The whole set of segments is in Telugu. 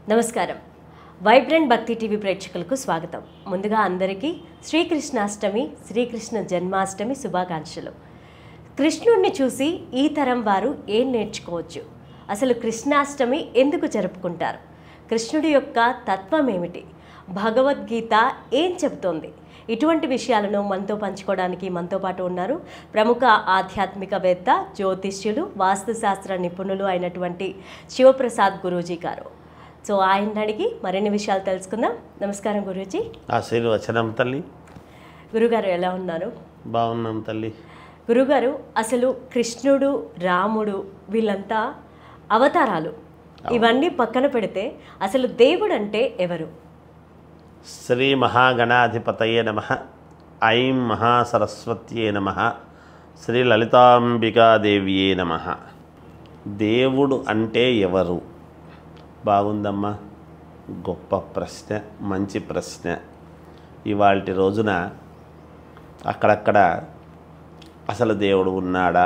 నమస్కారం. వైబ్రెంట్ భక్తి టీవీ ప్రేక్షకులకు స్వాగతం. ముందుగా అందరికీ శ్రీకృష్ణాష్టమి, శ్రీకృష్ణ జన్మాష్టమి శుభాకాంక్షలు. కృష్ణుడిని చూసి ఈ తరం వారు ఏం నేర్చుకోవచ్చు? అసలు కృష్ణాష్టమి ఎందుకు జరుపుకుంటారు? కృష్ణుడి యొక్క తత్వం ఏమిటి? భగవద్గీత ఏం చెబుతోంది? ఇటువంటి విషయాలను మనతో పంచుకోవడానికి మనతో పాటు ఉన్నారు ప్రముఖ ఆధ్యాత్మికవేత్త, జ్యోతిష్యులు, వాస్తుశాస్త్ర నిపుణులు అయినటువంటి శివప్రసాద్ గురూజీ గారు. సో ఆయన అడిగి మరిన్ని విషయాలు తెలుసుకుందాం. నమస్కారం గురూజీ. ఆశీర్వచనం తల్లి. గురుగారు ఎలా ఉన్నారు? బాగున్నాం తల్లి. గురుగారు, అసలు కృష్ణుడు, రాముడు వీళ్ళంతా అవతారాలు. ఇవన్నీ పక్కన పెడితే అసలు దేవుడు అంటే ఎవరు? శ్రీ మహాగణాధిపతయే నమః. ఐం మహాసరస్వత్యే నమః. శ్రీ లలితాంబికాదేవియే నమః. దేవుడు అంటే ఎవరు? బాగుందమ్మా, గొప్ప ప్రశ్న, మంచి ప్రశ్న. ఇవాల్టి రోజున అక్కడక్కడ అసలు దేవుడు ఉన్నాడా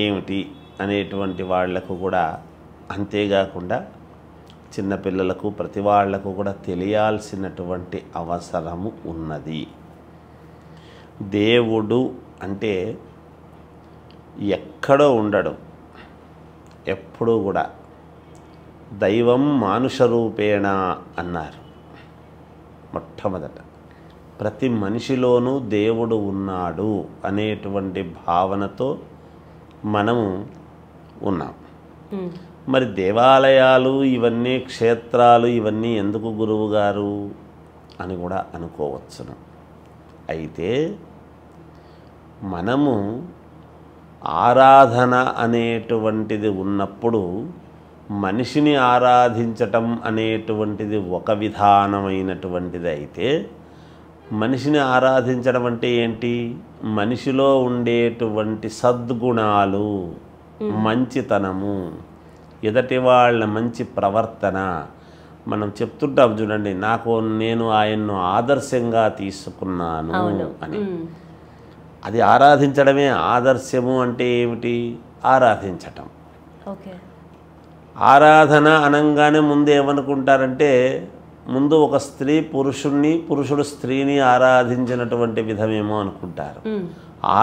ఏమిటి అనేటువంటి వాళ్లకు కూడా, అంతేకాకుండా చిన్నపిల్లలకు ప్రతి వాళ్లకు కూడా తెలియాల్సినటువంటి అవసరము ఉన్నది. దేవుడు అంటే ఎక్కడో ఉండడు, ఎప్పుడూ కూడా దైవం మానుష రూపేణ అన్నారు. మొట్టమొదట ప్రతి మనిషిలోనూ దేవుడు ఉన్నాడు అనేటువంటి భావనతో మనము ఉన్నాం. మరి దేవాలయాలు ఇవన్నీ, క్షేత్రాలు ఇవన్నీ ఎందుకు గురువు గారు అని కూడా అనుకోవచ్చును. అయితే మనము ఆరాధన అనేటువంటిది ఉన్నప్పుడు మనిషిని ఆరాధించటం అనేటువంటిది ఒక విధానమైనటువంటిది అయితే, మనిషిని ఆరాధించడం అంటే ఏంటి? మనిషిలో ఉండేటువంటి సద్గుణాలు, మంచితనము, ఎదటి వాళ్ళ మంచి ప్రవర్తన. మనం చెప్తుంటాం చూడండి, నేను ఆయన్ను ఆదర్శంగా తీసుకున్నాను అని. అది ఆరాధించడమే. ఆదర్శము అంటే ఏమిటి? ఆరాధించటం. ఓకే. ఆరాధన అనంగానే ముందు ఏమనుకుంటారంటే, ముందు ఒక స్త్రీ పురుషుణ్ణి, పురుషుడు స్త్రీని ఆరాధించినటువంటి విధమేమో అనుకుంటారు.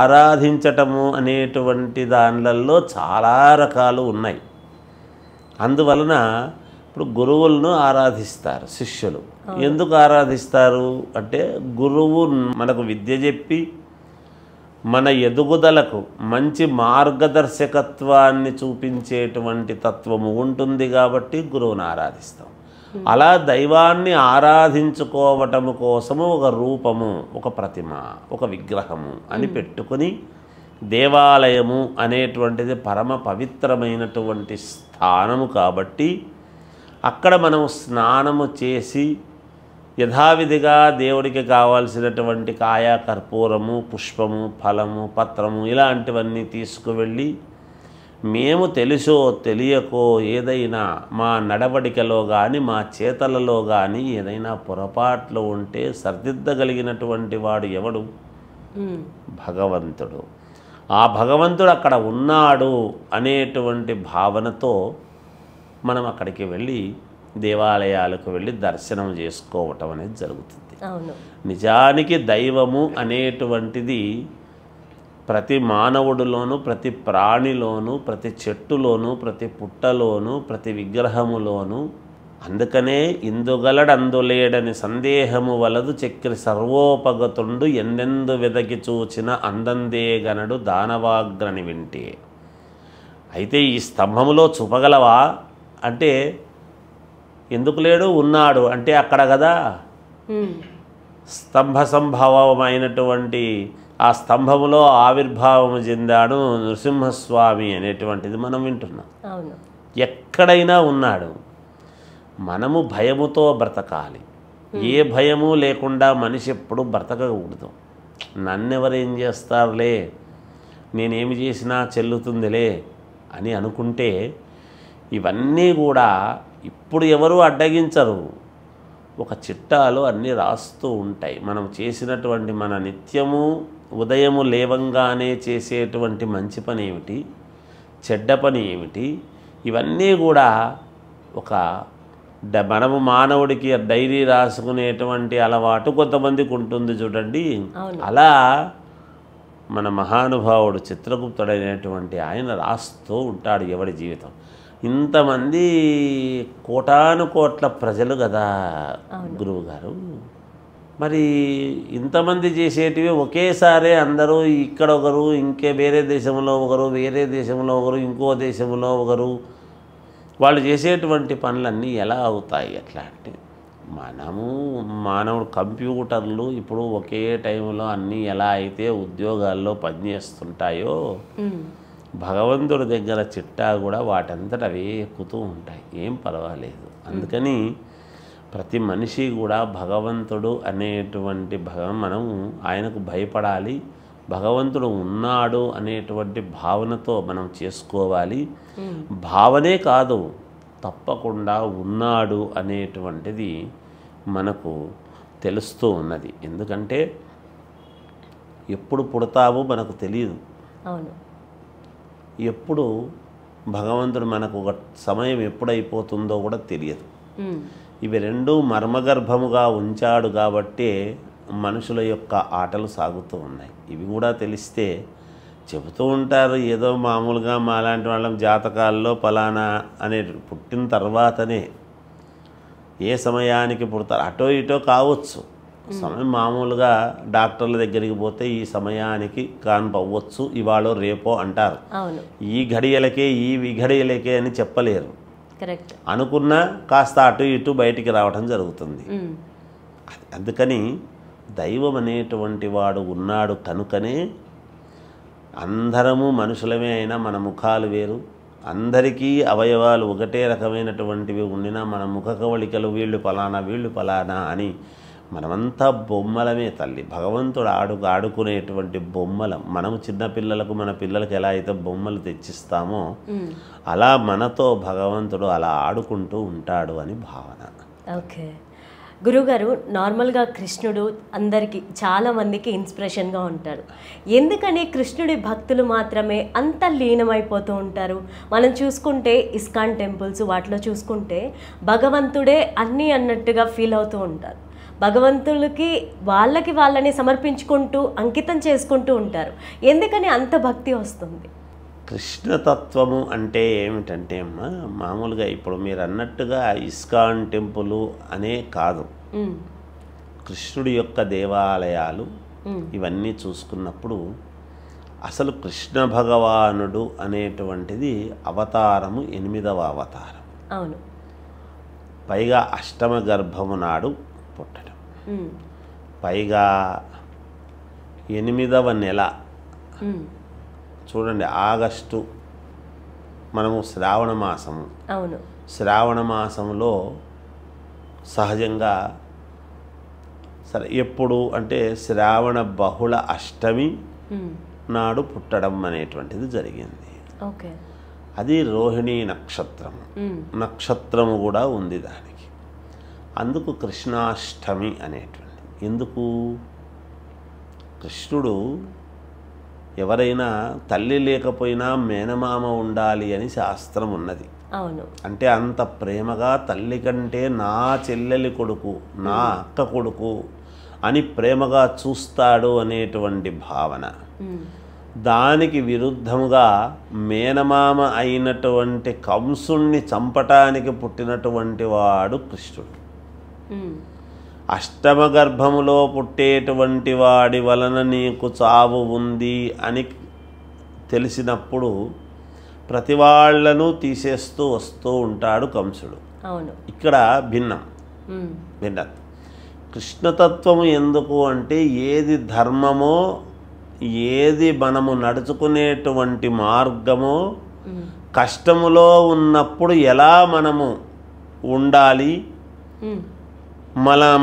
ఆరాధించటము అనేటువంటి దానిలలో చాలా రకాలు ఉన్నాయి. అందువలన ఇప్పుడు గురువులను ఆరాధిస్తారు శిష్యులు. ఎందుకు ఆరాధిస్తారు అంటే, గురువు మనకు విద్య చెప్పి మన ఎదుగుదలకు మంచి మార్గదర్శకత్వాన్ని చూపించేటువంటి తత్వము ఉంటుంది కాబట్టి గురువుని ఆరాధిస్తాం. అలా దైవాన్ని ఆరాధించుకోవటము కోసము ఒక రూపము, ఒక ప్రతిమ, ఒక విగ్రహము అని పెట్టుకొని, దేవాలయము అనేటువంటిది పరమ పవిత్రమైనటువంటి స్థానము కాబట్టి అక్కడ మనం స్నానము చేసి యథావిధిగా దేవుడికి కావాల్సినటువంటి కాయ, కర్పూరము, పుష్పము, ఫలము, పత్రము ఇలాంటివన్నీ తీసుకువెళ్ళి, మేము తెలుసో తెలియకో ఏదైనా మా నడవడికలో కానీ మా చేతలలో కానీ ఏదైనా పొరపాట్లు ఉంటే సరిదిద్దగలిగినటువంటి వాడు ఎవడు? భగవంతుడు. ఆ భగవంతుడు అక్కడ ఉన్నాడు అనేటువంటి భావనతో మనం అక్కడికి వెళ్ళి, దేవాలయాలకు వెళ్ళి దర్శనం చేసుకోవటం అనేది జరుగుతుంది. నిజానికి దైవము అనేటువంటిది ప్రతి మానవుడిలోనూ, ప్రతి ప్రాణిలోనూ, ప్రతి చెట్టులోనూ, ప్రతి పుట్టలోనూ, ప్రతి విగ్రహములోనూ. అందుకనే ఇందుగలడందులేడని సందేహము వలదు చక్రి సర్వోపగతుండు ఎన్నెందు వెదకి చూచిన అందందే గనడు దానవాగ్రని వింటే. అయితే ఈ స్తంభములో చూపగలవా అంటే, ఎందుకు లేడు? ఉన్నాడు అంటే అక్కడ కదా. స్తంభ సంభవమైనటువంటి ఆ స్తంభములో ఆవిర్భావము చెందాడు నృసింహస్వామి అనేటువంటిది మనం వింటున్నాం. ఎక్కడైనా ఉన్నాడు. మనము భయముతో బ్రతకాలి. ఏ భయము లేకుండా మనిషి ఎప్పుడు బ్రతకకూడదు. నన్నెవరేం చేస్తారులే, నేనేమి చేసినా చెల్లుతుందిలే అని అనుకుంటే ఇవన్నీ కూడా ఇప్పుడు ఎవరు అడ్డగించరు. ఒక చిట్టాలో అన్నీ రాస్తూ ఉంటాయి. మనం చేసినటువంటి మన నిత్యము ఉదయము లేవంగానే చేసేటువంటి మంచి పని ఏమిటి, చెడ్డ పని ఏమిటి, ఇవన్నీ కూడా ఒక మనము మానవుడికి డైరీ రాసుకునేటువంటి అలవాటు కొంతమందికి ఉంటుంది చూడండి. అలా మన మహానుభావుడు చిత్రగుప్తుడైనటువంటి ఆయన రాస్తూ ఉంటాడు ఎవడి జీవితం. ఇంతమంది కోటాను కోట్ల ప్రజలు కదా గురువు గారు, మరి ఇంతమంది చేసేటివి ఒకేసారి అందరూ ఇక్కడ ఒకరు, ఇంకే వేరే దేశంలో ఒకరు, వేరే దేశంలో ఒకరు, ఇంకో దేశంలో ఒకరు, వాళ్ళు చేసేటువంటి పనులన్నీ ఎలా అవుతాయి? ఎట్లా అంటే మానవుడు కంప్యూటర్లు ఇప్పుడు ఒకే టైంలో అన్నీ ఎలా అయితే ఉద్యోగాల్లో పనిచేస్తుంటాయో భగవంతుడి దగ్గర చిట్టా కూడా వాటంతట అవే ఎక్కుతూ ఉంటాయి, ఏం పర్వాలేదు. అందుకని ప్రతి మనిషి కూడా భగవంతుడు అనేటువంటి మనం ఆయనకు భయపడాలి, భగవంతుడు ఉన్నాడు అనేటువంటి భావనతో మనం చేసుకోవాలి. భావనే కాదు, తప్పకుండా ఉన్నాడు అనేటువంటిది మనకు తెలుస్తూ ఉన్నది. ఎందుకంటే ఎప్పుడు పుడతామో మనకు తెలియదు, ఎప్పుడు భగవంతుడు మనకు ఒక సమయం ఎప్పుడైపోతుందో కూడా తెలియదు. ఇవి రెండూ మర్మగర్భముగా ఉంచాడు కాబట్టే మనుషుల యొక్క ఆటలు సాగుతూ ఉన్నాయి. ఇవి కూడా తెలిస్తే చెబుతూ ఉంటారు ఏదో మామూలుగా మాలాంటి వాళ్ళం జాతకాల్లో ఫలానా అనే పుట్టిన తర్వాతనే ఏ సమయానికి పుడతారు అటో ఇటో కావచ్చు. సమయం మామూలుగా డాక్టర్ల దగ్గరికి పోతే ఈ సమయానికి కాన్పవ్వచ్చు, ఇవాళ రేపో అంటారు. ఈ ఘడియలకే ఈ విఘడియలకే అని చెప్పలేరు. అనుకున్నా కాస్త అటు ఇటు బయటికి రావటం జరుగుతుంది. అందుకని దైవం అనేటువంటి వాడు ఉన్నాడు కనుకనే అందరము మనుషులమే అయినా మన ముఖాలు వేరు, అందరికీ అవయవాలు ఒకటే రకమైనటువంటివి ఉండినా మన ముఖ కవళికలు వీళ్ళు ఫలానా వీళ్ళు ఫలానా అని మనమంతా బొమ్మలమే తల్లి. భగవంతుడు ఆడుకునేటువంటి బొమ్మలం. మనము చిన్నపిల్లలకు మన పిల్లలకు ఎలా అయితే బొమ్మలు తెచ్చిస్తామో అలా మనతో భగవంతుడు అలా ఆడుకుంటూ ఉంటాడు అని భావన. ఓకే గురువుగారు, నార్మల్గా కృష్ణుడు అందరికీ చాలామందికి ఇన్స్పిరేషన్గా ఉంటాడు. ఎందుకని కృష్ణుడి భక్తులు మాత్రమే అంత లీనమైపోతూ ఉంటారు? మనం చూసుకుంటే ఇస్కాన్ టెంపుల్స్ వాటిలో చూసుకుంటే భగవంతుడే అన్నీ అన్నట్టుగా ఫీల్ అవుతూ ఉంటారు. భగవంతుడికి వాళ్ళని సమర్పించుకుంటూ అంకితం చేసుకుంటూ ఉంటారు. ఎందుకని అంత భక్తి వస్తుంది? కృష్ణతత్వము అంటే ఏమిటంటే అమ్మా, మామూలుగా ఇప్పుడు మీరు అన్నట్టుగా ఇస్కాన్ టెంపుల్ అనే కాదు, కృష్ణుడి యొక్క దేవాలయాలు ఇవన్నీ చూసుకున్నప్పుడు అసలు కృష్ణ భగవానుడు అనేటువంటిది అవతారము 8వ అవతారం. అవును. పైగా అష్టమ గర్భము నాడు పుట్టడం, పైగా 8వ నెల చూడండి, ఆగస్టు మనము శ్రావణ మాసము. అవును. శ్రావణ మాసంలో సహజంగా సరే ఎప్పుడు అంటే శ్రావణ బహుళ అష్టమి నాడు పుట్టడం అనేటువంటిది జరిగింది. ఓకే. అది రోహిణీ నక్షత్రము, నక్షత్రము కూడా ఉంది దానికి. అందుకు కృష్ణాష్టమి అనేటువంటి. ఎందుకు? కృష్ణుడు ఎవరైనా తల్లి లేకపోయినా మేనమామ ఉండాలి అని శాస్త్రం ఉన్నది. అవును. అంటే అంత ప్రేమగా తల్లి కంటే నా చెల్లెలి కొడుకు, నా అక్క కొడుకు అని ప్రేమగా చూస్తాడు అనేటువంటి భావన. దానికి విరుద్ధముగా మేనమామ అయినటువంటి కంసుణ్ణి చంపటానికి పుట్టినటువంటి వాడు కృష్ణుడు. అష్టమ గర్భములో పుట్టేటువంటి వాడి వలన నీకు చావు ఉంది అని తెలిసినప్పుడు ప్రతి వాళ్లను తీసేస్తూ వస్తూ ఉంటాడు కంసుడు. అవును. ఇక్కడ భిన్నం. కృష్ణతత్వము ఎందుకు అంటే ఏది ధర్మమో, ఏది మనము నడుచుకునేటువంటి మార్గమో, కష్టములో ఉన్నప్పుడు ఎలా మనము ఉండాలి,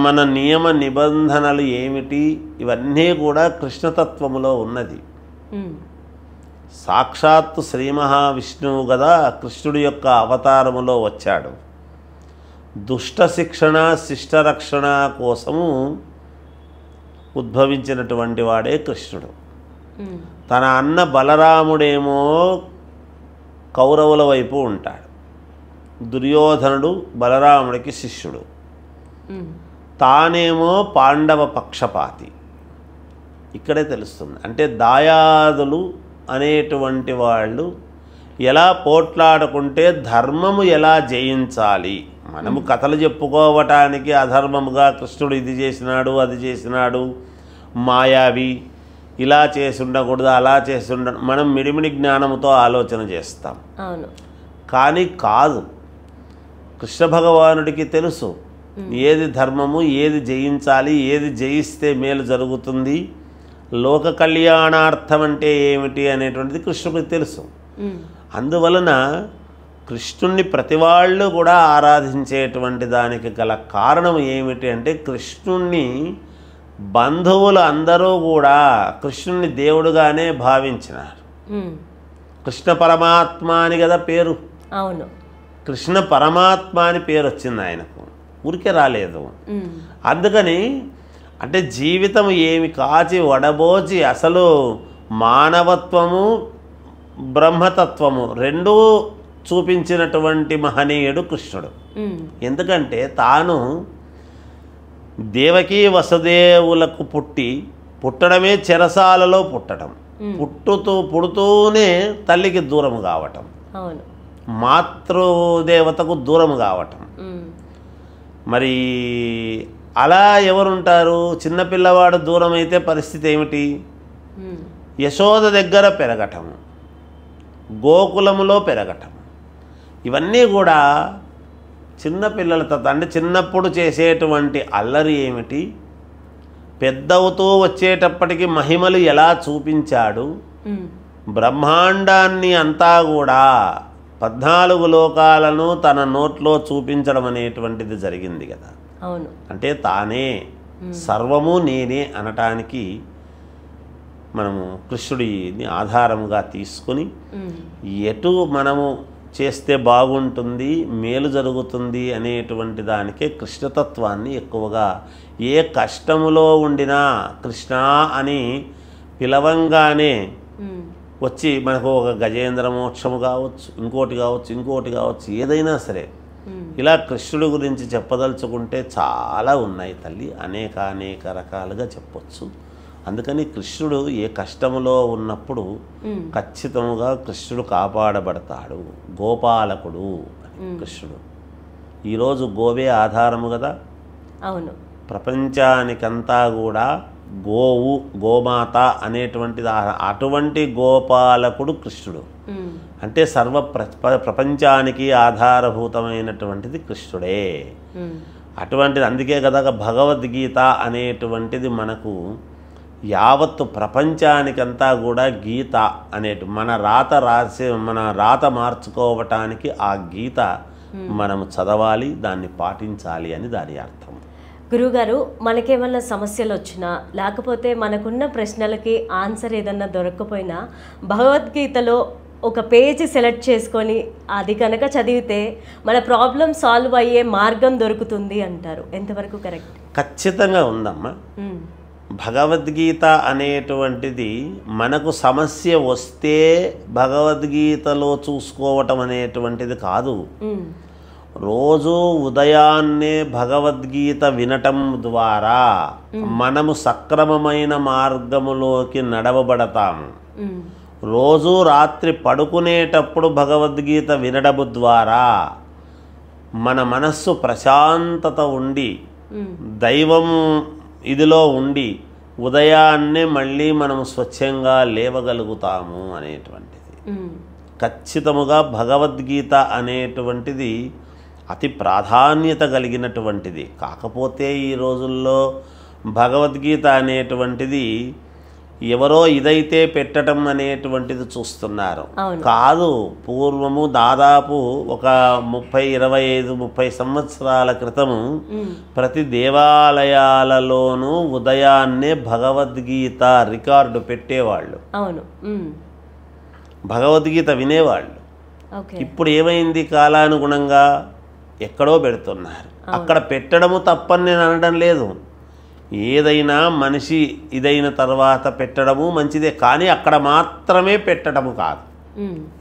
మన నియమ నిబంధనలు ఏమిటి, ఇవన్నీ కూడా కృష్ణతత్వములో ఉన్నది. సాక్షాత్తు శ్రీ మహావిష్ణువు కదా కృష్ణుడి యొక్క అవతారములో వచ్చాడు. దుష్ట శిక్షణ శిష్ట రక్షణ కోసము ఉద్భవించినటువంటి వాడే కృష్ణుడు. తన అన్న బలరాముడేమో కౌరవుల వైపు ఉంటాడు, దుర్యోధనుడు బలరాముడికి శిష్యుడు, తానేమో పాండవ పక్షపాతి. ఇక్కడే తెలుస్తుంది. అంటే దాయాదులు అనేటువంటి వాళ్ళు ఎలా పోట్లాడుకుంటే ధర్మము ఎలా జయించాలి. మనము కథలు చెప్పుకోవటానికి అధర్మముగా కృష్ణుడు ఇది చేసినాడు అది చేసినాడు మాయావి ఇలా చేసి ఉండకూడదు అలా చేసి ఉండ మనం మిడిమిడి జ్ఞానంతో ఆలోచన చేస్తాం. కానీ కాదు, కృష్ణ భగవానుడికి తెలుసు ఏది ధర్మము, ఏది జయించాలి, ఏది జయిస్తే మేలు జరుగుతుంది, లోక కళ్యాణార్థం అంటే ఏమిటి అనేటువంటిది కృష్ణుడికి తెలుసు. అందువలన కృష్ణుణ్ణి ప్రతి వాళ్ళు కూడా ఆరాధించేటువంటి దానికి గల కారణం ఏమిటి అంటే కృష్ణుణ్ణి బంధువులు అందరూ కూడా కృష్ణుణ్ణి దేవుడుగానే భావించినారు. కృష్ణ పరమాత్మ అని కదా పేరు. అవును, కృష్ణ పరమాత్మ అని పేరు వచ్చింది ఆయనకు, ఊరికే రాలేదు. అందుకని అంటే జీవితం ఏమి కాచి వడబోచి అసలు మానవత్వము బ్రహ్మతత్వము రెండూ చూపించినటువంటి మహనీయుడు కృష్ణుడు. ఎందుకంటే తాను దేవకీ వసుదేవులకు పుట్టడమే చెరసాలలో పుట్టడం, పుడుతూనే తల్లికి దూరం కావటం, మాతృదేవతకు దూరం కావటం. మరి అలా ఎవరుంటారు? చిన్నపిల్లవాడు దూరం అయితే పరిస్థితి ఏమిటి? యశోద దగ్గర పెరగటం, గోకులములో పెరగటం, ఇవన్నీ కూడా చిన్నపిల్లలతో అంటే చిన్నప్పుడు చేసేటువంటి అల్లరి ఏమిటి, పెద్దవుతూ వచ్చేటప్పటికి మహిమలు ఎలా చూపించాడు, బ్రహ్మాండాన్ని అంతా కూడా 14 లోకాలను తన నోట్లో చూపించడం అనేటువంటిది జరిగింది కదా. అంటే తానే సర్వము నేనే అనటానికి మనము కృష్ణుడిని ఆధారముగా తీసుకొని ఎటు మనము చేస్తే బాగుంటుంది, మేలు జరుగుతుంది అనేటువంటి దానికే కృష్ణతత్వాన్ని ఎక్కువగా ఏ కష్టములో ఉండినా కృష్ణ అని పిలవంగానే వచ్చి మనకు ఒక గజేంద్ర మోక్షము కావచ్చు, ఇంకోటి కావచ్చు, ఏదైనా సరే ఇలా కృష్ణుడి గురించి చెప్పదలుచుకుంటే చాలా ఉన్నాయి తల్లి, అనేక రకాలుగా చెప్పొచ్చు. అందుకని కృష్ణుడు ఏ కష్టములో ఉన్నప్పుడు ఖచ్చితంగా కృష్ణుడు కాపాడబడతాడు. గోపాలకుడు అని కృష్ణుడు. ఈరోజు గోవే ఆధారము కదా. అవును, ప్రపంచానికంతా కూడా గోవు గోమాత అనేటువంటిది, అటువంటి గోపాలకుడు కృష్ణుడు. అంటే ప్రపంచానికి ఆధారభూతమైనటువంటిది కృష్ణుడే. అటువంటిది అందుకే కదా భగవద్గీత అనేటువంటిది మనకు యావత్తు ప్రపంచానికంతా కూడా గీత మన రాత మార్చుకోవటానికి ఆ గీత మనము చదవాలి, దాన్ని పాటించాలి అని దాని అర్థం. గురువుగారు, మనకేమన్నా సమస్యలు వచ్చినా లేకపోతే మనకున్న ప్రశ్నలకి ఆన్సర్ ఏదన్నా దొరకకపోయినా భగవద్గీతలో ఒక పేజీ సెలెక్ట్ చేసుకొని అది కనుక చదివితే మన ప్రాబ్లం సాల్వ్ అయ్యే మార్గం దొరుకుతుంది అంటారు. ఎంతవరకు కరెక్ట్? ఖచ్చితంగా ఉందమ్మా. భగవద్గీత అనేటువంటిది మనకు సమస్య వస్తే భగవద్గీతలో చూసుకోవటం అనేటువంటిది కాదు. రోజు ఉదయాన్నే భగవద్గీత వినటం ద్వారా మనము సక్రమమైన మార్గములోకి నడవబడతాము. రోజు రాత్రి పడుకునేటప్పుడు భగవద్గీత వినడము ద్వారా మన మనస్సు ప్రశాంతత ఉండి దైవం ఇదిలో ఉండి ఉదయాన్నే మళ్ళీ మనం స్వచ్ఛంగా లేవగలుగుతాము అనేటువంటిది. ఖచ్చితముగా భగవద్గీత అనేటువంటిది అతి ప్రాధాన్యత కలిగినటువంటిది. కాకపోతే ఈ రోజుల్లో భగవద్గీత అనేటువంటిది ఎవరో ఇదైతే పెట్టడం అనేటువంటిది చూస్తున్నారు. కాదు, పూర్వము దాదాపు ఒక 30 సంవత్సరాల క్రితము ప్రతి దేవాలయాలలోనూ ఉదయాన్నే భగవద్గీత రికార్డు పెట్టేవాళ్ళు, భగవద్గీత వినేవాళ్ళు. ఇప్పుడు ఏమైంది? కాలానుగుణంగా ఎక్కడో పెడుతున్నారు. అక్కడ పెట్టడము తప్పని నేను అనడం లేదు. ఏదైనా మనిషి ఇదైన తర్వాత పెట్టడము మంచిదే, కానీ అక్కడ మాత్రమే పెట్టడము కాదు.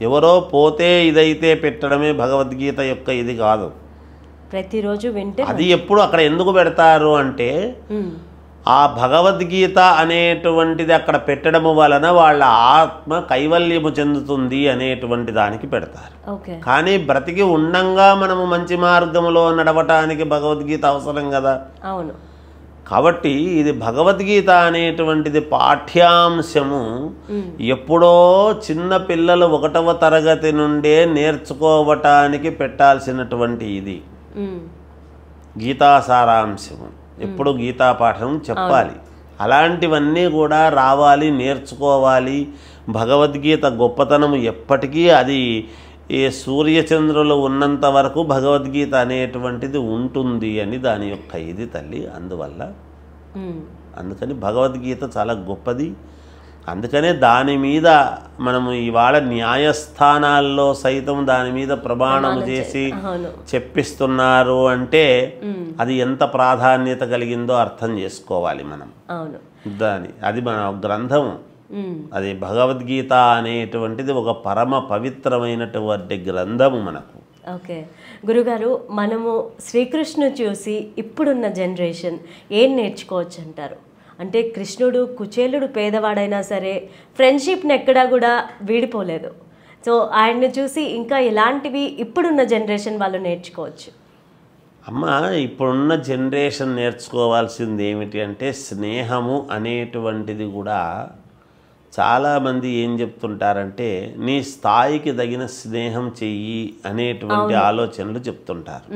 ఎవరో పోతే ఇదైతే పెట్టడమే భగవద్గీత యొక్క ఇది కాదు. ప్రతిరోజు వింటే అది ఎప్పుడు అక్కడ ఎందుకు పెడతారు అంటే ఆ భగవద్గీత అనేటువంటిది అక్కడ పెట్టడము వలన వాళ్ళ ఆత్మ కైవల్యము చెందుతుంది అనేటువంటి దానికి పెడతారు. ఓకే. కానీ బ్రతికి ఉండంగా మనము మంచి మార్గంలో నడవటానికి భగవద్గీత అవసరం కదా. అవును. కాబట్టి ఇది భగవద్గీత అనేటువంటిది పాఠ్యాంశము ఎప్పుడో చిన్న పిల్లలు 1వ తరగతి నుండే నేర్చుకోవటానికి పెట్టాల్సినటువంటి ఇది గీతా సారాంశము. ఎప్పుడు గీతా పాఠం చెప్పాలి. అలాంటివన్నీ కూడా రావాలి, నేర్చుకోవాలి. భగవద్గీత గొప్పతనం ఎప్పటికీ అది ఈ సూర్యచంద్రులు ఉన్నంత వరకు భగవద్గీత అనేటువంటిది ఉంటుంది అని దాని యొక్క ఇది తల్లి. అందుకని భగవద్గీత చాలా గొప్పది. అందుకనే దాని మీద మనము ఇవాళ న్యాయస్థానాల్లో సైతం దాని మీద ప్రమాణం చేసి చెప్పిస్తున్నారు అంటే అది ఎంత ప్రాధాన్యత కలిగిందో అర్థం చేసుకోవాలి మనం. అది మన గ్రంథము. అది భగవద్గీత అనేటువంటిది ఒక పరమ పవిత్రమైనటువంటి గ్రంథము మనకు. ఓకే గురుగారు, మనము శ్రీకృష్ణుని చూసి ఇప్పుడున్న జనరేషన్ ఏం నేర్చుకోవచ్చు అంటారు? అంటే కృష్ణుడు కుచేలుడు పేదవాడైనా సరే ఫ్రెండ్షిప్ని ఎక్కడా కూడా వీడిపోలేదు. సో ఆయన్ని చూసి ఇంకా ఎలాంటివి ఇప్పుడున్న జనరేషన్ వాళ్ళు నేర్చుకోవచ్చు? అమ్మ, ఇప్పుడున్న జనరేషన్ నేర్చుకోవాల్సింది ఏమిటి అంటే స్నేహము అనేటువంటిది కూడా చాలామంది ఏం చెప్తుంటారంటే నీ స్థాయికి తగిన స్నేహం చెయ్యి అనేటువంటి ఆలోచనలు చెప్తుంటారు.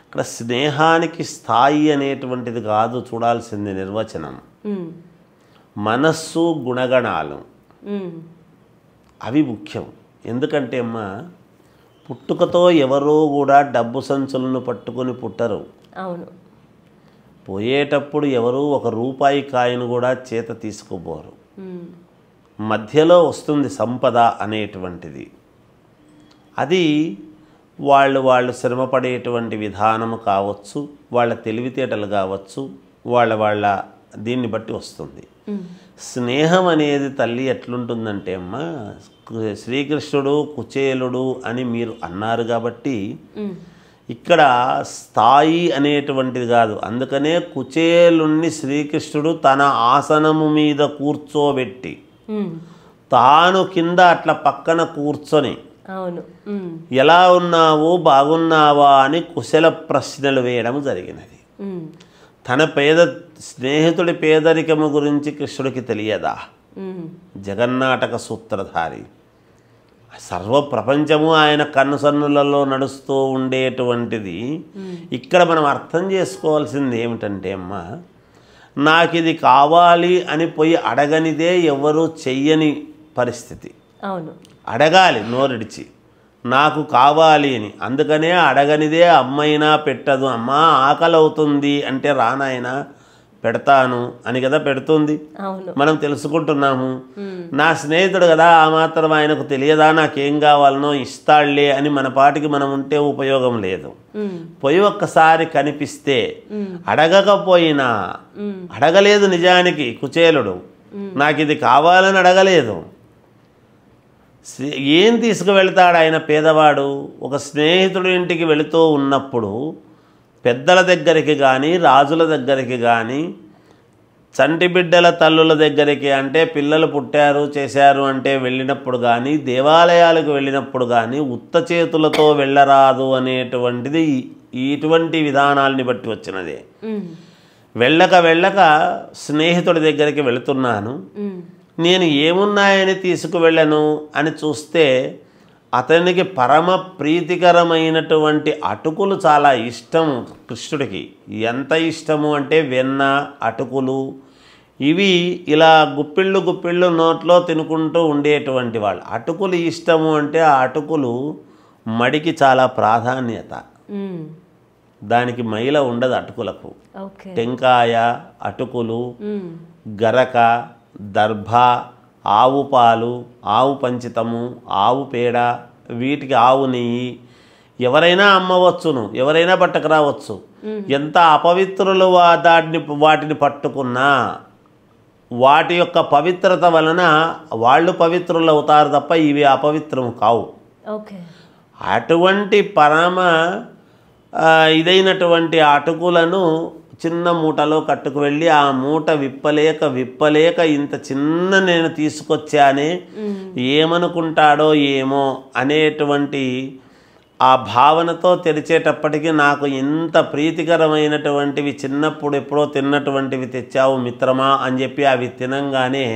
ఇక్కడ స్నేహానికి స్థాయి అనేటువంటిది కాదు చూడాల్సింది నిర్వచనం. మనస్సు, గుణగణాలు అవి ముఖ్యం. ఎందుకంటే అమ్మా, పుట్టుకతో ఎవరూ కూడా డబ్బు సంచులను పట్టుకొని పుట్టరు. అవును. పోయేటప్పుడు ఎవరూ 1 రూపాయి కాయిన్ కూడా చేత తీసుకుపోరు. మధ్యలో వస్తుంది సంపద అనేటువంటిది. అది వాళ్ళు శ్రమపడేటువంటి విధానము కావచ్చు, వాళ్ళ తెలివితేటలు కావచ్చు, వాళ్ళ దీన్ని బట్టి వస్తుంది. స్నేహం అనేది తల్లి ఎట్లుంటుందంటే అమ్మా, శ్రీకృష్ణుడు కుచేలుడు అని మీరు అన్నారు కాబట్టి ఇక్కడ స్థాయి అనేటువంటిది కాదు. అందుకనే కుచేలుణ్ణి శ్రీకృష్ణుడు తన ఆసనము మీద కూర్చోబెట్టి తాను కింద అట్లా పక్కన కూర్చొని ఎలా ఉన్నావు, బాగున్నావా అని కుశల ప్రశ్నలు వేయడం జరిగినది. తన స్నేహితుడి పేదరికము గురించి కృష్ణుడికి తెలియదా? జగన్నాటక సూత్రధారి, సర్వ ప్రపంచము ఆయన కన్నుసన్నులలో నడుస్తూ ఉండేటువంటిది. ఇక్కడ మనం అర్థం చేసుకోవాల్సింది ఏమిటంటే అమ్మా, నాకు ఇది కావాలి అని పోయి అడగనిదే ఎవరు చెయ్యని పరిస్థితి. అవును, అడగాలి నోరిడిచి, నాకు కావాలి అని. అందుకనే అడగనిదే అమ్మైనా పెట్టదు. అమ్మా ఆకలి అవుతుంది అంటే రానాయనా పెడతాను అని కదా పెడుతుంది. మనం తెలుసుకుంటున్నాము. నా స్నేహితుడు కదా, ఆ మాత్రం ఆయనకు తెలియదా నాకేం కావాలనో ఇస్తాళ్లే అని మన పాటికి మనం ఉంటే ఉపయోగం లేదు. పోయి ఒక్కసారి కనిపిస్తే అడగకపోయినా, అడగలేదు నిజానికి కుచేలుడు, నాకు ఇది కావాలని అడగలేదు. ఏం తీసుకువెళ్తాడు ఆయన పేదవాడు? ఒక స్నేహితుడి ఇంటికి వెళుతూ ఉన్నప్పుడు పెద్దల దగ్గరికి కానీ, రాజుల దగ్గరికి కానీ, చంటి బిడ్డల తల్లుల దగ్గరికి, అంటే పిల్లలు పుట్టారు చేశారు అంటే వెళ్ళినప్పుడు కానీ, దేవాలయాలకు వెళ్ళినప్పుడు కానీ ఉత్త చేతులతో వెళ్ళరాదు అనేటువంటిది ఇటువంటి విధానాలని బట్టి వచ్చినదే. వెళ్ళక స్నేహితుడి దగ్గరికి వెళుతున్నాను, నేను ఏమున్నాయని తీసుకువెళ్ళను అని చూస్తే అతనికి పరమ ప్రీతికరమైనటువంటి అటుకులు చాలా ఇష్టం కృష్ణుడికి. ఎంత ఇష్టము అంటే వెన్న, అటుకులు, ఇవి ఇలా గుప్పిళ్ళు నోట్లో తినుకుంటూ ఉండేటువంటి వాళ్ళు. అటుకులు ఇష్టము అంటే ఆ అటుకులు మడికి చాలా ప్రాధాన్యత. దానికి మైల ఉండదు అటుకులకు. టెంకాయ, అటుకులు, గరక, దర్భ, ఆవు పాలు, ఆవు పంచితము, ఆవు పేడ, వీటికి ఆవు నెయ్యి ఎవరైనా అమ్మవచ్చును, ఎవరైనా పట్టుకురావచ్చు. ఎంత అపవిత్రులు వాటిని పట్టుకున్నా వాటి యొక్క పవిత్రత వలన వాళ్ళు పవిత్రులు అవుతారు తప్ప ఇవి అపవిత్రము కావు. ఓకే. అటువంటి పరమ ఇదైనటువంటి అటుకులను చిన్న మూటలో కట్టుకు వెళ్ళి ఆ మూట విప్పలేక ఇంత చిన్న నేను తీసుకొచ్చానే, ఏమనుకుంటాడో ఏమో అనేటువంటి ఆ భావనతో తెరిచేటప్పటికి నాకు ఇంత ప్రీతికరమైనటువంటివి చిన్నప్పుడు ఎప్పుడో తిన్నటువంటివి తెచ్చావు మిత్రమా అని చెప్పి అవి తినంగానే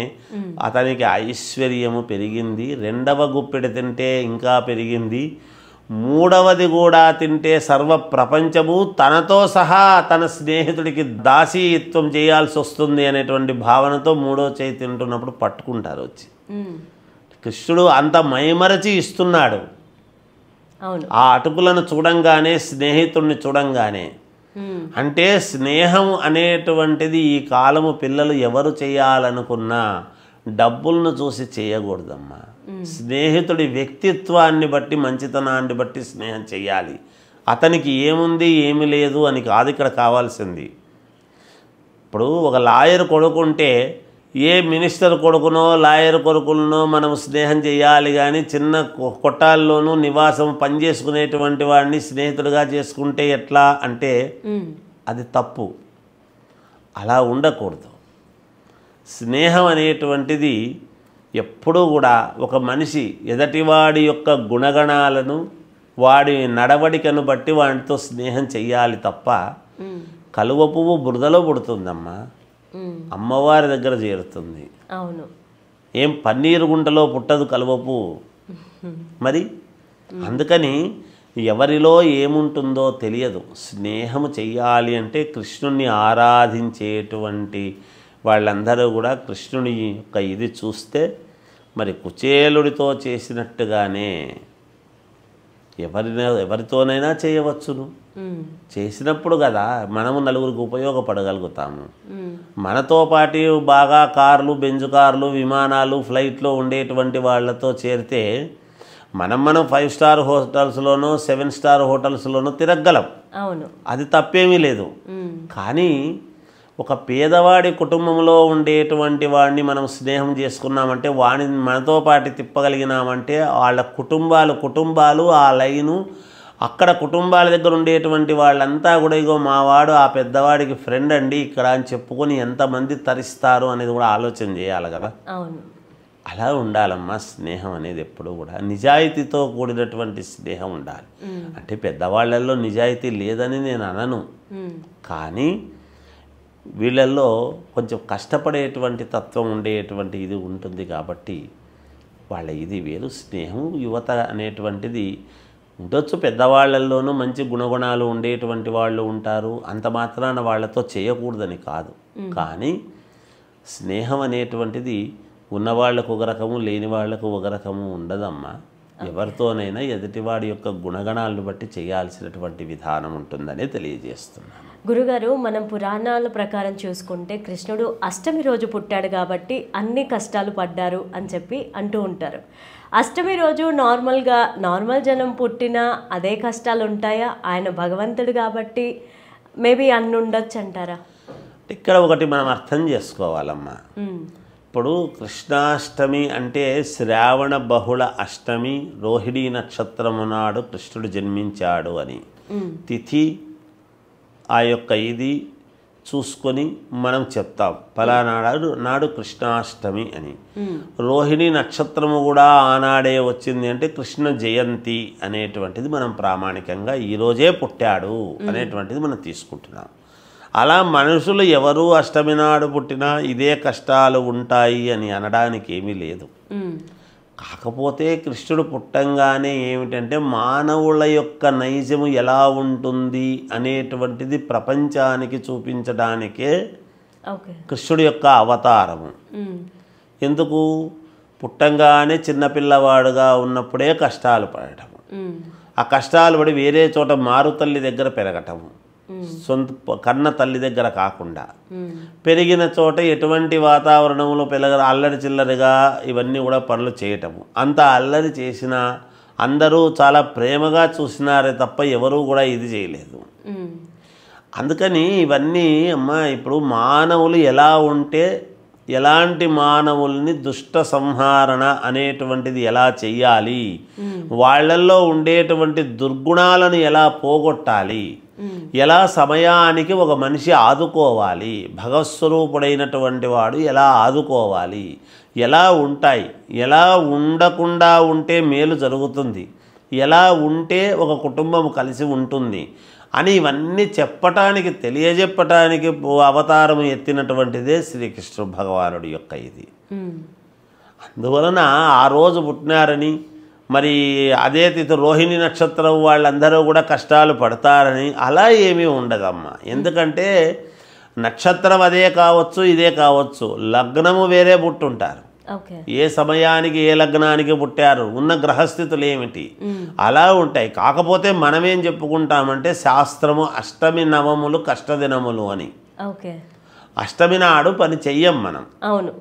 అతనికి ఐశ్వర్యము పెరిగింది. రెండవ గుప్పెడు తింటే ఇంకా పెరిగింది. మూడవది కూడా తింటే సర్వ ప్రపంచము తనతో సహా తన స్నేహితుడికి దాసీత్వం చేయాల్సి వస్తుంది అనేటువంటి భావనతో మూడో చేయి తింటున్నప్పుడు పట్టుకుంటారు వచ్చి. కృష్ణుడు అంత మైమరచి ఇస్తున్నాడు. ఆ అటుకులను చూడంగానే, స్నేహితుడిని చూడంగానే, అంటే స్నేహం అనేటువంటిది ఈ కాలము పిల్లలు ఎవరు చేయాలనుకున్నా డబ్బులను చూసి చేయకూడదమ్మా. స్నేహితుడి వ్యక్తిత్వాన్ని బట్టి, మంచితనాన్ని బట్టి స్నేహం చేయాలి. అతనికి ఏముంది ఏమి లేదు అని కాదు ఇక్కడ కావాల్సింది. ఇప్పుడు ఒక లాయర్ కొడుకుంటే ఏ మినిస్టర్ కొడుకునో లాయర్ కొడుకులనో మనం స్నేహం చేయాలి, కానీ చిన్న కొట్టాల్లోనూ నివాసం పనిచేసుకునేటువంటి వాడిని స్నేహితుడిగా చేసుకుంటే ఎట్లా అంటే అది తప్పు. అలా ఉండకూడదు. స్నేహం అనేటువంటిది ఎప్పుడూ కూడా ఒక మనిషి ఎదటివాడి యొక్క గుణగణాలను, వాడి నడవడికను బట్టి వాడితో స్నేహం చెయ్యాలి తప్ప కలువ పువ్వు బురదలో పుడుతుందమ్మా, అమ్మవారి దగ్గర చేరుతుంది. అవును. ఏం పన్నీరు గుంటలో పుట్టదు కలువ పువ్వు. మరి అందుకని ఎవరిలో ఏముంటుందో తెలియదు. స్నేహము చెయ్యాలి అంటే కృష్ణుణ్ణి ఆరాధించేటువంటి వాళ్ళందరూ కూడా కృష్ణుని యొక్క ఇది చూస్తే మరి కుచేలుడితో చేసినట్టుగానే ఎవరితోనైనా చేయవచ్చును. చేసినప్పుడు కదా మనము నలుగురికి ఉపయోగపడగలుగుతాము. మనతో పాటు బాగా కార్లు, బెంజు కార్లు, విమానాలు, ఫ్లైట్లో ఉండేటువంటి వాళ్ళతో చేరితే మనం 5 స్టార్ హోటల్స్లోనో 7 స్టార్ హోటల్స్లోనో తిరగలం. అవును, అది తప్పేమీ లేదు. కానీ ఒక పేదవాడి కుటుంబంలో ఉండేటువంటి వాడిని మనం స్నేహం చేసుకున్నామంటే, వాడిని మనతో పాటు తిప్పగలిగినామంటే వాళ్ళ కుటుంబాలు ఆ లైను అక్కడ కుటుంబాల దగ్గర ఉండేటువంటి వాళ్ళంతా కూడా ఇగో మావాడు ఆ పెద్దవాడికి ఫ్రెండ్ అండి ఇక్కడ అని చెప్పుకొని ఎంతమంది తరిస్తారు అనేది కూడా ఆలోచన చేయాలి కదా. అవును, అలా ఉండాలమ్మా. స్నేహం అనేది ఎప్పుడు కూడా నిజాయితీతో కూడినటువంటి స్నేహం ఉండాలి. అంటే పెద్దవాళ్ళల్లో నిజాయితీ లేదని నేను అనను, కానీ వీళ్ళల్లో కొంచెం కష్టపడేటువంటి తత్వం ఉండేటువంటి ఇది ఉంటుంది కాబట్టి వాళ్ళ ఇది వేరు. స్నేహం యువత అనేటువంటిది ఉండొచ్చు, పెద్దవాళ్ళల్లోనూ మంచి గుణగుణాలు ఉండేటువంటి వాళ్ళు ఉంటారు, అంత మాత్రాన వాళ్ళతో చేయకూడదని కాదు. కానీ స్నేహం అనేటువంటిది ఉన్నవాళ్లకు ఒక రకము, లేని వాళ్లకు ఒక రకము ఉండదమ్మా. ఎవరితోనైనా ఎదుటివాడి యొక్క గుణగణాలను బట్టి చేయాల్సినటువంటి విధానం ఉంటుందని తెలియజేస్తున్నాను. గురుగారు, మనం పురాణాల ప్రకారం చూసుకుంటే కృష్ణుడు అష్టమి రోజు పుట్టాడు కాబట్టి అన్ని కష్టాలు పడ్డారు అని చెప్పి అంటూ ఉంటారు. అష్టమి రోజు నార్మల్ జనం పుట్టినా అదే కష్టాలు ఉంటాయా? ఆయన భగవంతుడు కాబట్టి మేబీ అన్ని ఉండొచ్చు అంటారా? ఇక్కడ ఒకటి మనం అర్థం చేసుకోవాలమ్మా. ఇప్పుడు కృష్ణాష్టమి అంటే శ్రావణ బహుళ అష్టమి, రోహిణీ నక్షత్రము నాడు కృష్ణుడు జన్మించాడు అని తిథి ఆ యొక్క ఇది చూసుకొని మనం చెప్తాం నాడు కృష్ణాష్టమి అని. రోహిణీ నక్షత్రము కూడా ఆనాడే వచ్చింది అంటే కృష్ణ జయంతి అనేటువంటిది మనం ప్రామాణికంగా ఈరోజే పుట్టాడు అనేటువంటిది మనం తీసుకుంటున్నాం. అలా మనుషులు ఎవరు అష్టమి నాడు పుట్టినా ఇదే కష్టాలు ఉంటాయి అని అనడానికి ఏమీ లేదు. కాకపోతే కృష్ణుడు పుట్టంగానే ఏమిటంటే మానవుల యొక్క నైజము ఎలా ఉంటుంది అనేటువంటిది ప్రపంచానికి చూపించడానికే కృష్ణుడి యొక్క అవతారము. ఎందుకు? పుట్టంగానే చిన్నపిల్లవాడుగా ఉన్నప్పుడే కష్టాలు పడటము, ఆ కష్టాలు పడి వేరే చోట మారుతల్లి దగ్గర పెరగటము, సొంత కన్న తల్లి దగ్గర కాకుండా పెరిగిన చోట ఎటువంటి వాతావరణంలో అల్లరి చిల్లరిగా ఇవన్నీ కూడా పనులు చేయటము. అంత అల్లరి చేసినా అందరూ చాలా ప్రేమగా చూసినారే తప్ప ఎవరూ కూడా ఇది చేయలేదు. అందుకని ఇవన్నీ అమ్మా ఇప్పుడు మానవులు ఎలా ఉంటే ఎలాంటి మానవుల్ని దుష్ట సంహారణ అనేటువంటిది ఎలా చెయ్యాలి, వాళ్ళల్లో ఉండేటువంటి దుర్గుణాలను ఎలా పోగొట్టాలి, ఎలా సమయానికి ఒక మనిషి ఆదుకోవాలి, భగవత్స్వరూపుడైనటువంటి వాడు ఎలా ఆదుకోవాలి, ఎలా ఉంటాయి, ఎలా ఉండకుండా ఉంటే మేలు జరుగుతుంది, ఎలా ఉంటే ఒక కుటుంబం కలిసి ఉంటుంది అని ఇవన్నీ చెప్పటానికి తెలియజెప్పటానికి అవతారం ఎత్తినటువంటిదే శ్రీకృష్ణ భగవానుడి యొక్క ఇది. అందువలన ఆ రోజు పుట్టినారని మరి అదే తిథి రోహిణి నక్షత్రం వాళ్ళందరూ కూడా కష్టాలు పడతారని అలా ఏమీ ఉండదమ్మా. ఎందుకంటే నక్షత్రం అదే కావచ్చు, ఇదే కావచ్చు, లగ్నము వేరే పుట్టుంటారు. ఏ సమయానికి ఏ లగ్నానికి పుట్టారు, ఉన్న గ్రహస్థితులు ఏమిటి అలా ఉంటాయి. కాకపోతే మనమేం చెప్పుకుంటామంటే శాస్త్రము అష్టమి నవములు కష్టదినములు అని. అష్టమి నాడు పని చెయ్యం మనం. అవును,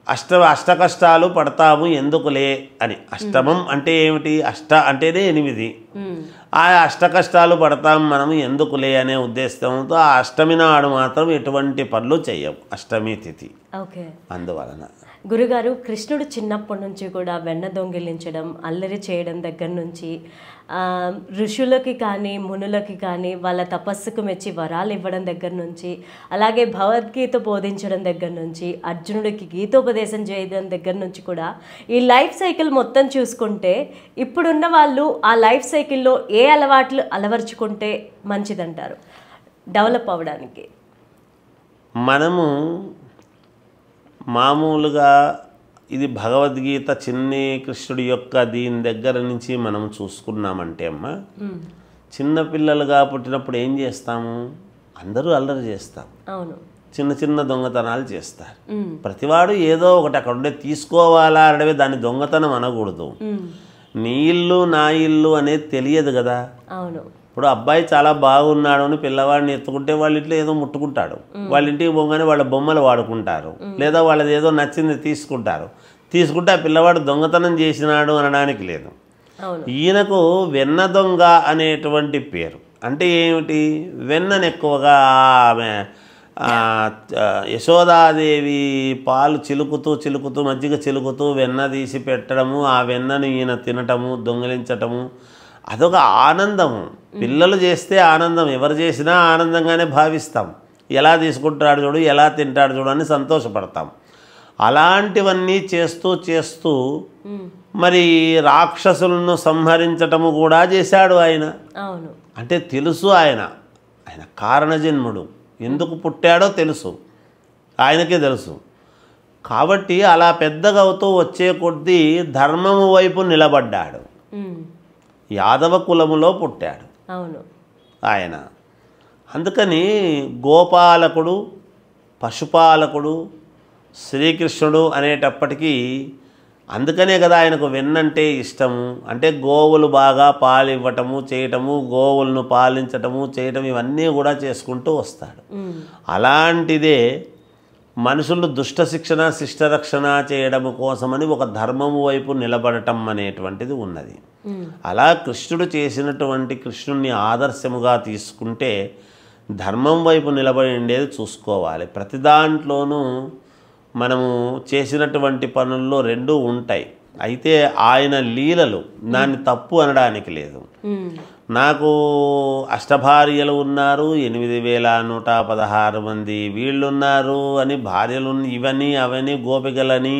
అష్ట కష్టాలు పడతాము ఎందుకులే అని. అష్టమం అంటే ఏమిటి, అష్ట అంటేనే 8. ఆ అష్ట కష్టాలు పడతాం మనం ఎందుకులే అనే ఉద్దేశంతో ఆ అష్టమి నాడు మాత్రం ఎటువంటి పనులు చెయ్యం, అష్టమి తిథి. అందువలన గురుగారు, కృష్ణుడు చిన్నప్పటి నుంచి కూడా వెన్న దొంగిలించడం, అల్లరి చేయడం దగ్గర నుంచి ఋషులకి కానీ మునులకి కానీ వాళ్ళ తపస్సుకు మెచ్చి వరాలు ఇవ్వడం దగ్గర నుంచి, అలాగే భగవద్గీత బోధించడం దగ్గర నుంచి, అర్జునుడికి గీతోపదేశం చేయడం దగ్గర నుంచి కూడా ఈ లైఫ్ సైకిల్ మొత్తం చూసుకుంటే ఇప్పుడున్న వాళ్ళు ఆ లైఫ్ సైకిల్లో ఏ అలవాట్లు అలవర్చుకుంటే మంచిదంటారు డెవలప్ అవ్వడానికి? మనము మామూలుగా ఇది భగవద్గీత చిన్ని కృష్ణుడి యొక్క దీని దగ్గర నుంచి మనం చూసుకున్నామంటే అమ్మ, చిన్నపిల్లలుగా పుట్టినప్పుడు ఏం చేస్తాము, అందరూ అల్లరి చేస్తాం, చిన్న చిన్న దొంగతనాలు చేస్తారు. ప్రతివాడు ఏదో ఒకటి అక్కడ ఉండే తీసుకోవాలా అంటే దాన్ని దొంగతనం అనకూడదు. నీ ఇల్లు నా ఇల్లు అనేది తెలియదు కదా. ఇప్పుడు అబ్బాయి చాలా బాగున్నాడు అని పిల్లవాడిని ఎత్తుకుంటే వాళ్ళ ఇంట్లో ఏదో ముట్టుకుంటాడు, వాళ్ళ ఇంటికి పోగానే వాళ్ళ బొమ్మలు వాడుకుంటారు, లేదా వాళ్ళది ఏదో నచ్చింది తీసుకుంటారు. తీసుకుంటే ఆ పిల్లవాడు దొంగతనం చేసినాడు అనడానికి లేదు. ఈయనకు వెన్న దొంగ అనేటువంటి పేరు. అంటే ఏమిటి, వెన్నను ఎక్కువగా ఆమె యశోదాదేవి పాలు చిలుకుతూ మజ్జిగ చిలుకుతూ వెన్న తీసి పెట్టడము, ఆ వెన్నను ఈయన తినటము, దొంగిలించటము, అదొక ఆనందము. పిల్లలు చేస్తే ఆనందం, ఎవరు చేసినా ఆనందంగానే భావిస్తాం. ఎలా తీసుకుంటాడు చూడు, ఎలా తింటాడు చూడు అని సంతోషపడతాం. అలాంటివన్నీ చేస్తూ మరి రాక్షసులను సంహరించటము కూడా చేశాడు ఆయన. అంటే తెలుసు ఆయన కారణజన్ముడు, ఎందుకు పుట్టాడో తెలుసు, ఆయనకే తెలుసు. కాబట్టి అలా పెద్దగా అవుతూ వచ్చే కొద్దీ ధర్మము వైపు నిలబడ్డాడు. యాదవ కులములో పుట్టాడు ఆయన. అందుకని గోపాలకుడు, పశుపాలకుడు, శ్రీకృష్ణుడు అనేటప్పటికీ అందుకనే కదా ఆయనకు వెన్నంటే ఇష్టము. అంటే గోవులు బాగా పాలు ఇవ్వటము చేయటము, గోవులను పాలించటము చేయటం, ఇవన్నీ కూడా చేసుకుంటూ వస్తాడు. అలాంటిదే మనుషులు దుష్ట శిక్షణ శిష్టరక్షణ చేయడం కోసమని ఒక ధర్మము వైపు నిలబడటం అనేటువంటిది ఉన్నది. అలా కృష్ణుడు చేసినటువంటి, కృష్ణుడిని ఆదర్శముగా తీసుకుంటే ధర్మం వైపు నిలబడి ఉండేది చూసుకోవాలి. ప్రతి దాంట్లోనూ మనము చేసినటువంటి పనుల్లో రెండూ ఉంటాయి. అయితే ఆయన లీలలు దాన్ని తప్పు అనడానికి లేదు. నాకు అష్టభార్యలు ఉన్నారు, 8116 మంది వీళ్ళున్నారు అని భార్యలు, ఇవని అవని గోపికలని,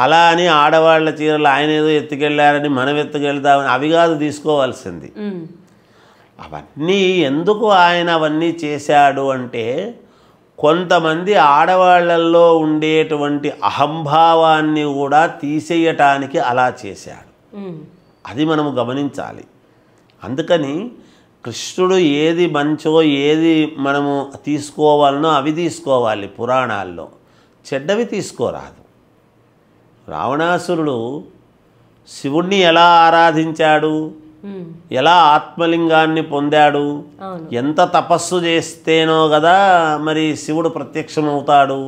అలా అని ఆడవాళ్ల చీరలు ఆయన ఏదో ఎత్తుకెళ్ళారని మనం ఎత్తుకెళ్తామని అవి కాదు తీసుకోవాల్సింది. అవన్నీ ఎందుకు ఆయన అవన్నీ చేశాడు అంటే కొంతమంది ఆడవాళ్లలో ఉండేటువంటి అహంభావాన్ని కూడా తీసేయటానికి అలా చేశాడు. అది మనము గమనించాలి. అందుకని కృష్ణుడు ఏది మంచో ఏది మనము తీసుకోవాలనో అవి తీసుకోవాలి. పురాణాల్లో చెడ్డవి తీసుకోరాదు. రావణాసురుడు శివుణ్ణి ఎలా ఆరాధించాడు, ఎలా ఆత్మలింగాన్ని పొందాడు, ఎంత తపస్సు చేస్తేనో కదా మరి శివుడు ప్రత్యక్షమవుతాడు.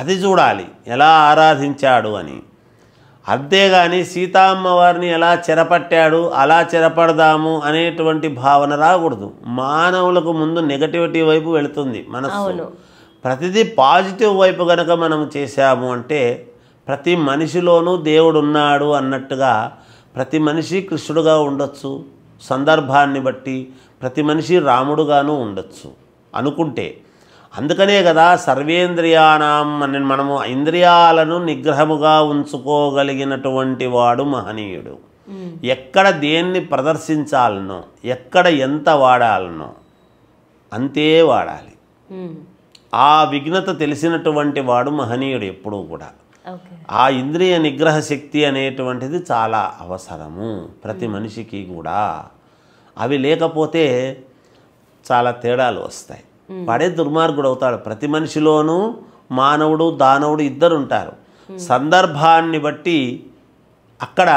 అది చూడాలి ఎలా ఆరాధించాడు అని. అంతేగాని సీతామ్మవారిని ఎలా చెరపట్టాడు అలా చెరపడదాము అనేటువంటి భావన రాకూడదు. మానవులకు ముందు నెగటివిటీ వైపు వెళుతుంది మనసు. ప్రతిదీ పాజిటివ్ వైపు కనుక మనం చేశాము అంటే ప్రతి మనిషిలోనూ దేవుడు ఉన్నాడు అన్నట్టుగా ప్రతి మనిషి కృష్ణుడుగా ఉండొచ్చు, సందర్భాన్ని బట్టి ప్రతి మనిషి రాముడుగాను ఉండొచ్చు అనుకుంటే. అందుకనే కదా సర్వేంద్రియానాం అని మనము ఇంద్రియాలను నిగ్రహముగా ఉంచుకోగలిగినటువంటి వాడు మహనీయుడు. ఎక్కడ దేన్ని ప్రదర్శించాలనో, ఎక్కడ ఎంత వాడాలనో అంతే వాడాలి. ఆ విఘ్నత తెలిసినటువంటి వాడు మహనీయుడు ఎప్పుడూ కూడా. ఆ ఇంద్రియ నిగ్రహ శక్తి అనేటువంటిది చాలా అవసరము ప్రతి మనిషికి కూడా. అవి లేకపోతే చాలా తేడాలు వస్తాయి. వాడే దుర్మార్గుడు అవుతాడు. ప్రతి మనిషిలోనూ మానవుడు దానవుడు ఇద్దరు ఉంటారు. సందర్భాన్ని బట్టి అక్కడ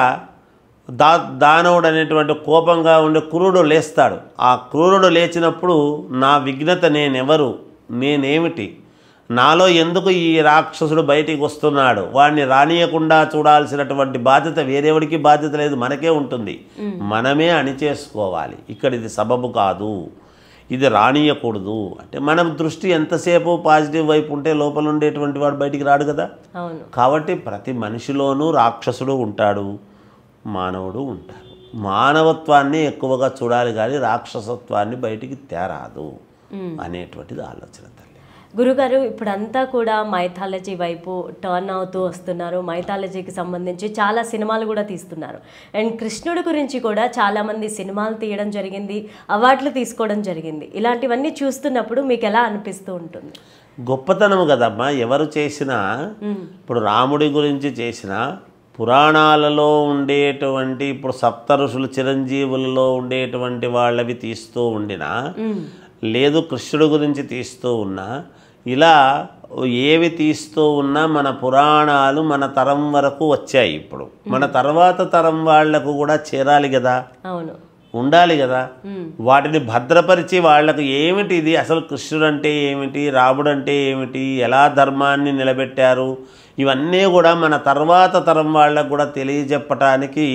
దానవుడు అనేటువంటి కోపంగా ఉండే క్రూరుడు లేస్తాడు. ఆ క్రూరుడు లేచినప్పుడు నా విఘ్నత నేనెవరు, నేనేమిటి, నాలో ఎందుకు ఈ రాక్షసుడు బయటికి వస్తున్నాడు, వాడిని రానియకుండా చూడాల్సినటువంటి బాధ్యత వేరేవాడికి బాధ్యత లేదు, మనకే ఉంటుంది. మనమే అణిచేసుకోవాలి. ఇక్కడ ఇది సబబు కాదు, ఇది రానియకూడదు అంటే మనం దృష్టి ఎంతసేపు పాజిటివ్ వైపు ఉంటే లోపల ఉండేటువంటి వాడు బయటికి రాడు కదా. కాబట్టి ప్రతి మనిషిలోనూ రాక్షసుడు ఉంటాడు, మానవుడు ఉంటాడు. మానవత్వాన్ని ఎక్కువగా చూడాలి కానీ రాక్షసత్వాన్ని బయటికి తేరాదు అనేటువంటిది ఆలోచన. గురుగారు, ఇప్పుడంతా కూడా మైథాలజీ వైపు టర్న్ అవుతూ వస్తున్నారు. మైథాలజీకి సంబంధించి చాలా సినిమాలు కూడా తీస్తున్నారు. అండ్ కృష్ణుడి గురించి కూడా చాలామంది సినిమాలు తీయడం జరిగింది, అవార్డులు తీసుకోవడం జరిగింది. ఇలాంటివన్నీ చూస్తున్నప్పుడు మీకు ఎలా అనిపిస్తూ ఉంటుంది? గొప్పతనము కదమ్మా. ఎవరు చేసినా, ఇప్పుడు రాముడి గురించి చేసిన పురాణాలలో ఉండేటువంటి ఇప్పుడు సప్త ఋషులు చిరంజీవులలో ఉండేటువంటి వాళ్ళవి తీస్తూ ఉండినా, లేదు కృష్ణుడి గురించి తీస్తూ ఉన్నా, ఇలా ఏవి తీస్తూ ఉన్నా మన పురాణాలు మన తరం వరకు వచ్చాయి. ఇప్పుడు మన తర్వాత తరం వాళ్లకు కూడా చేరాలి కదా, ఉండాలి కదా. వాటిని భద్రపరిచి వాళ్లకు ఏమిటి ఇది అసలు కృష్ణుడు అంటే ఏమిటి, రాముడు అంటే ఏమిటి, ఎలా ధర్మాన్ని నిలబెట్టారు, ఇవన్నీ కూడా మన తర్వాత తరం వాళ్లకు కూడా తెలియజెప్పటానికి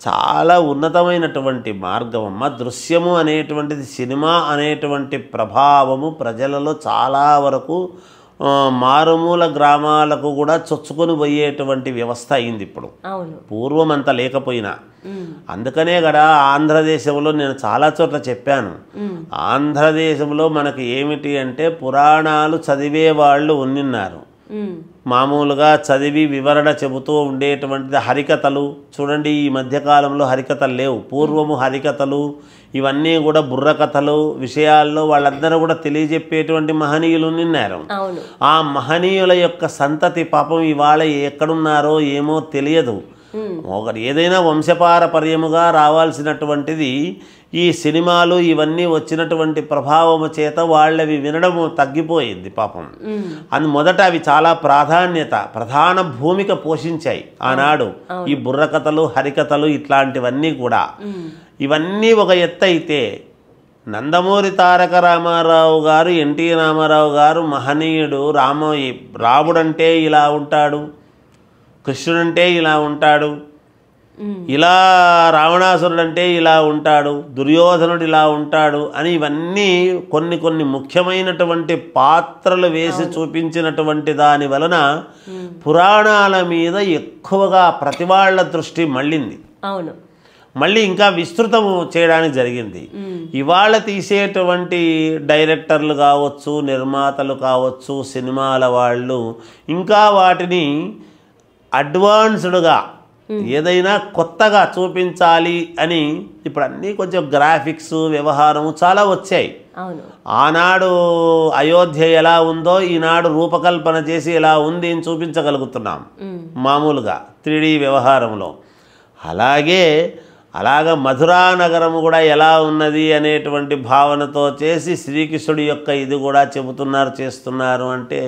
చాలా ఉన్నతమైనటువంటి మార్గం అమ్మ. దృశ్యము అనేటువంటిది, సినిమా అనేటువంటి ప్రభావము ప్రజలలో చాలా వరకు మారుమూల గ్రామాలకు కూడా చొచ్చుకొని పోయేటువంటి వ్యవస్థ అయింది ఇప్పుడు. పూర్వం అంత లేకపోయినా. అందుకనే కదా ఆంధ్రదేశంలో నేను చాలా చోట్ల చెప్పాను, ఆంధ్రదేశంలో మనకు ఏమిటి అంటే పురాణాలు చదివే వాళ్ళు ఉన్నారు. మామూలుగా చదివి వివరణ చెబుతూ ఉండేటువంటిది హరికథలు. చూడండి, ఈ మధ్యకాలంలో హరికథలు లేవు. పూర్వము హరికథలు ఇవన్నీ కూడా బుర్రకథలు విషయాల్లో వాళ్ళందరూ కూడా తెలియజెప్పేటువంటి మహనీయులు ఉన్నారు. ఆ మహనీయుల యొక్క సంతతి పాపం ఇవాళ ఎక్కడున్నారో ఏమో తెలియదు. ఒకటి ఏదైనా వంశపారపర్యముగా రావాల్సినటువంటిది ఈ సినిమాలు ఇవన్నీ వచ్చినటువంటి ప్రభావము చేత వాళ్ళవి వినడము తగ్గిపోయింది పాపం. మొదట అవి చాలా ప్రధాన భూమిక పోషించాయి ఆనాడు. ఈ బుర్రకథలు హరికథలు ఇట్లాంటివన్నీ కూడా. ఇవన్నీ ఒక ఎత్తు అయితే నందమూరి తారక రామారావు గారు, ఎన్టీ రామారావు గారు మహనీయుడు. రాముడంటే ఇలా ఉంటాడు, కృష్ణుడంటే ఇలా ఉంటాడు, ఇలా రావణాసురుడు అంటే ఇలా ఉంటాడు, దుర్యోధనుడు ఇలా ఉంటాడు అని ఇవన్నీ కొన్ని ముఖ్యమైనటువంటి పాత్రలు వేసి చూపించినటువంటి దాని వలన పురాణాల మీద ఎక్కువగా ప్రతి వాళ్ళ దృష్టి మళ్ళింది. మళ్ళీ ఇంకా విస్తృతము చేయడానికి జరిగింది. ఇవాళ తీసేటువంటి డైరెక్టర్లు కావచ్చు, నిర్మాతలు కావచ్చు, సినిమాల వాళ్ళు ఇంకా వాటిని అడ్వాన్స్డ్గా ఏదైనా కొత్తగా చూపించాలి అని ఇప్పుడు అన్నీ కొంచెం గ్రాఫిక్స్ వ్యవహారము చాలా వచ్చాయి. ఆనాడు అయోధ్య ఎలా ఉందో ఈనాడు రూపకల్పన చేసి ఎలా ఉంది అని చూపించగలుగుతున్నాం మామూలుగా 3D వ్యవహారంలో. అలాగా మధురా నగరము కూడా ఎలా ఉన్నది అనేటువంటి భావనతో చేసి శ్రీకృష్ణుడి యొక్క ఇది కూడా చెబుతున్నారు, చేస్తున్నారు. అంటే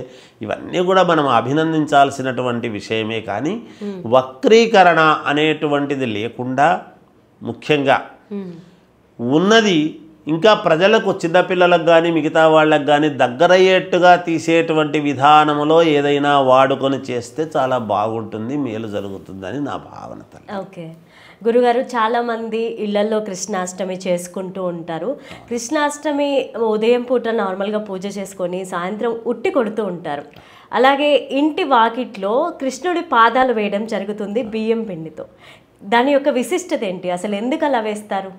ఇవన్నీ కూడా మనం అభినందించాల్సినటువంటి విషయమే. కానీ వక్రీకరణ అనేటువంటిది లేకుండా ముఖ్యంగా ఉన్నది ఇంకా ప్రజలకు చిన్నపిల్లలకు కానీ మిగతా వాళ్ళకు కానీ దగ్గరయ్యేట్టుగా తీసేటువంటి విధానంలో ఏదైనా వాడుకొని చేస్తే చాలా బాగుంటుంది, మేలు జరుగుతుందని నా భావన. ఓకే గురుగారు, చాలామంది ఇళ్లలో కృష్ణాష్టమి చేసుకుంటూ ఉంటారు. కృష్ణాష్టమి ఉదయం పూట నార్మల్గా పూజ చేసుకొని సాయంత్రం ఉట్టి కొడుతూ ఉంటారు. అలాగే ఇంటి వాకిట్లో కృష్ణుడి పాదాలు వేయడం జరుగుతుంది బియ్యం పిండితో. దాని యొక్క విశిష్టత ఏంటి, అసలు ఎందుకు అలా వేస్తారు?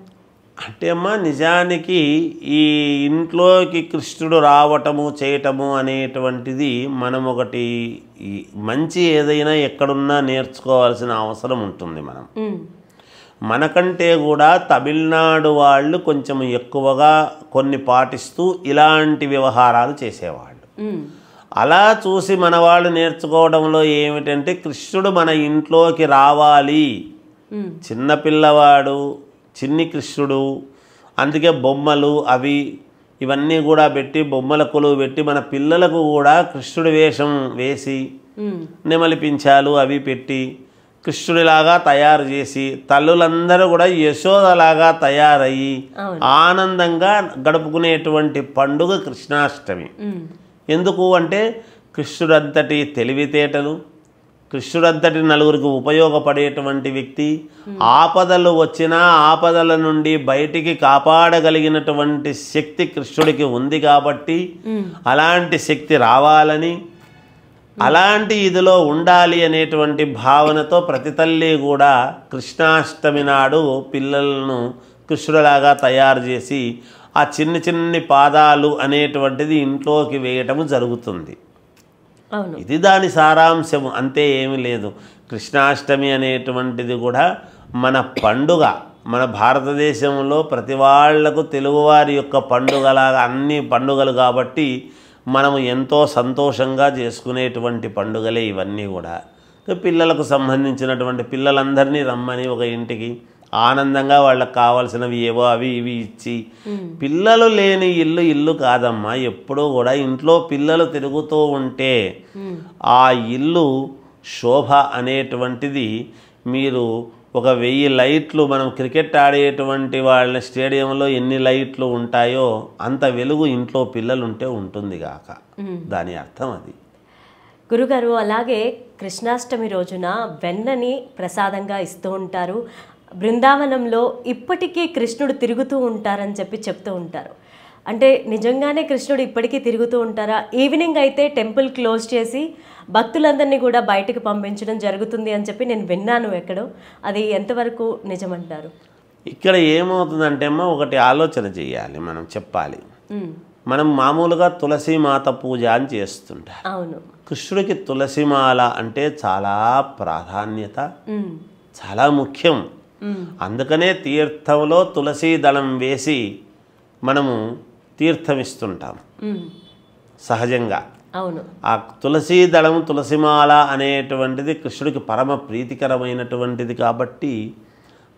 అంటే అమ్మ, నిజానికి ఈ ఇంట్లోకి కృష్ణుడు రావటము చేయటము అనేటువంటిది మనం ఒకటి మంచి ఏదైనా ఎక్కడున్నా నేర్చుకోవాల్సిన అవసరం ఉంటుంది. మనకంటే కూడా తమిళనాడు వాళ్ళు కొంచెం ఎక్కువగా కొన్ని పాటిస్తూ ఇలాంటి వ్యవహారాలు చేసేవాళ్ళు. అలా చూసి మన వాళ్ళు నేర్చుకోవడంలో ఏమిటంటే, కృష్ణుడు మన ఇంట్లోకి రావాలి, చిన్నపిల్లవాడు చిన్ని కృష్ణుడు, అందుకే బొమ్మలు ఇవన్నీ కూడా పెట్టి బొమ్మల కొలువు పెట్టి మన పిల్లలకు కూడా కృష్ణుడి వేషం వేసి నెమలి పింఛాలు అవి పెట్టి కృష్ణుడిలాగా తయారు చేసి తల్లులందరూ కూడా యశోదలాగా తయారయ్యి ఆనందంగా గడుపుకునేటువంటి పండుగ కృష్ణాష్టమి. ఎందుకు అంటే కృష్ణుడంతటి తెలివితేటలు, కృష్ణుడంతటి నలుగురికి ఉపయోగపడేటువంటి వ్యక్తి, ఆపదలు వచ్చినా ఆపదల నుండి బయటికి కాపాడగలిగినటువంటి శక్తి కృష్ణుడికి ఉంది కాబట్టి అలాంటి శక్తి రావాలని, అలాంటి ఇదిలో ఉండాలి అనేటువంటి భావనతో ప్రతి తల్లి కూడా కృష్ణాష్టమి నాడు పిల్లలను కృష్ణుడిలాగా తయారు చేసి ఆ చిన్ని పాదాలు అనేటువంటిది ఇంట్లోకి వేయటం జరుగుతుంది. ఇది దాని సారాంశము, అంతే ఏమీ లేదు. కృష్ణాష్టమి అనేటువంటిది కూడా మన పండుగ. మన భారతదేశంలో ప్రతి వాళ్లకు తెలుగువారి యొక్క పండుగలాగా అన్ని పండుగలు కాబట్టి మనము ఎంతో సంతోషంగా చేసుకునేటువంటి పండుగలే ఇవన్నీ కూడా. పిల్లలకు సంబంధించినటువంటి పిల్లలందరినీ రమ్మని ఒక ఇంటికి ఆనందంగా వాళ్ళకి కావాల్సినవి ఏవో అవి ఇవి ఇచ్చి, పిల్లలు లేని ఇల్లు కాదమ్మా. ఎప్పుడూ కూడా ఇంట్లో పిల్లలు తిరుగుతూ ఉంటే ఆ ఇల్లు శోభ అనేటువంటిది, మీరు ఒక 1000 లైట్లు, మనం క్రికెట్ ఆడేటువంటి వాళ్ళ స్టేడియంలో ఎన్ని లైట్లు ఉంటాయో అంత వెలుగు ఇంట్లో పిల్లలు ఉంటే ఉంటుంది గాక, దాని అర్థం అది. గురుగారు, అలాగే కృష్ణాష్టమి రోజున వెన్నని ప్రసాదంగా ఇస్తూ ఉంటారు. బృందావనంలో ఇప్పటికీ కృష్ణుడు తిరుగుతూ ఉంటారని చెప్తూ ఉంటారు. అంటే నిజంగానే కృష్ణుడు ఇప్పటికీ తిరుగుతూ ఉంటారా? ఈవినింగ్ అయితే టెంపుల్ క్లోజ్ చేసి భక్తులందరినీ కూడా బయటకు పంపించడం జరుగుతుంది అని చెప్పి నేను విన్నాను ఎక్కడో. అది ఎంతవరకు నిజమంటారు? ఇక్కడ ఏమవుతుందంటే అమ్మ, ఒకటి ఆలోచన చేయాలి, మనం చెప్పాలి. మనం మామూలుగా తులసీమాత పూజ అని చేస్తుంటాం. అవును. కృష్ణుడికి తులసిమాల అంటే చాలా ప్రాధాన్యత, చాలా ముఖ్యం. అందుకనే తీర్థంలో తులసీ దళం వేసి మనము తీర్థమిస్తుంటాం సహజంగా. అవును. ఆ తులసీ దళం, తులసిమాల అనేటువంటిది కృష్ణుడికి పరమ ప్రీతికరమైనటువంటిది కాబట్టి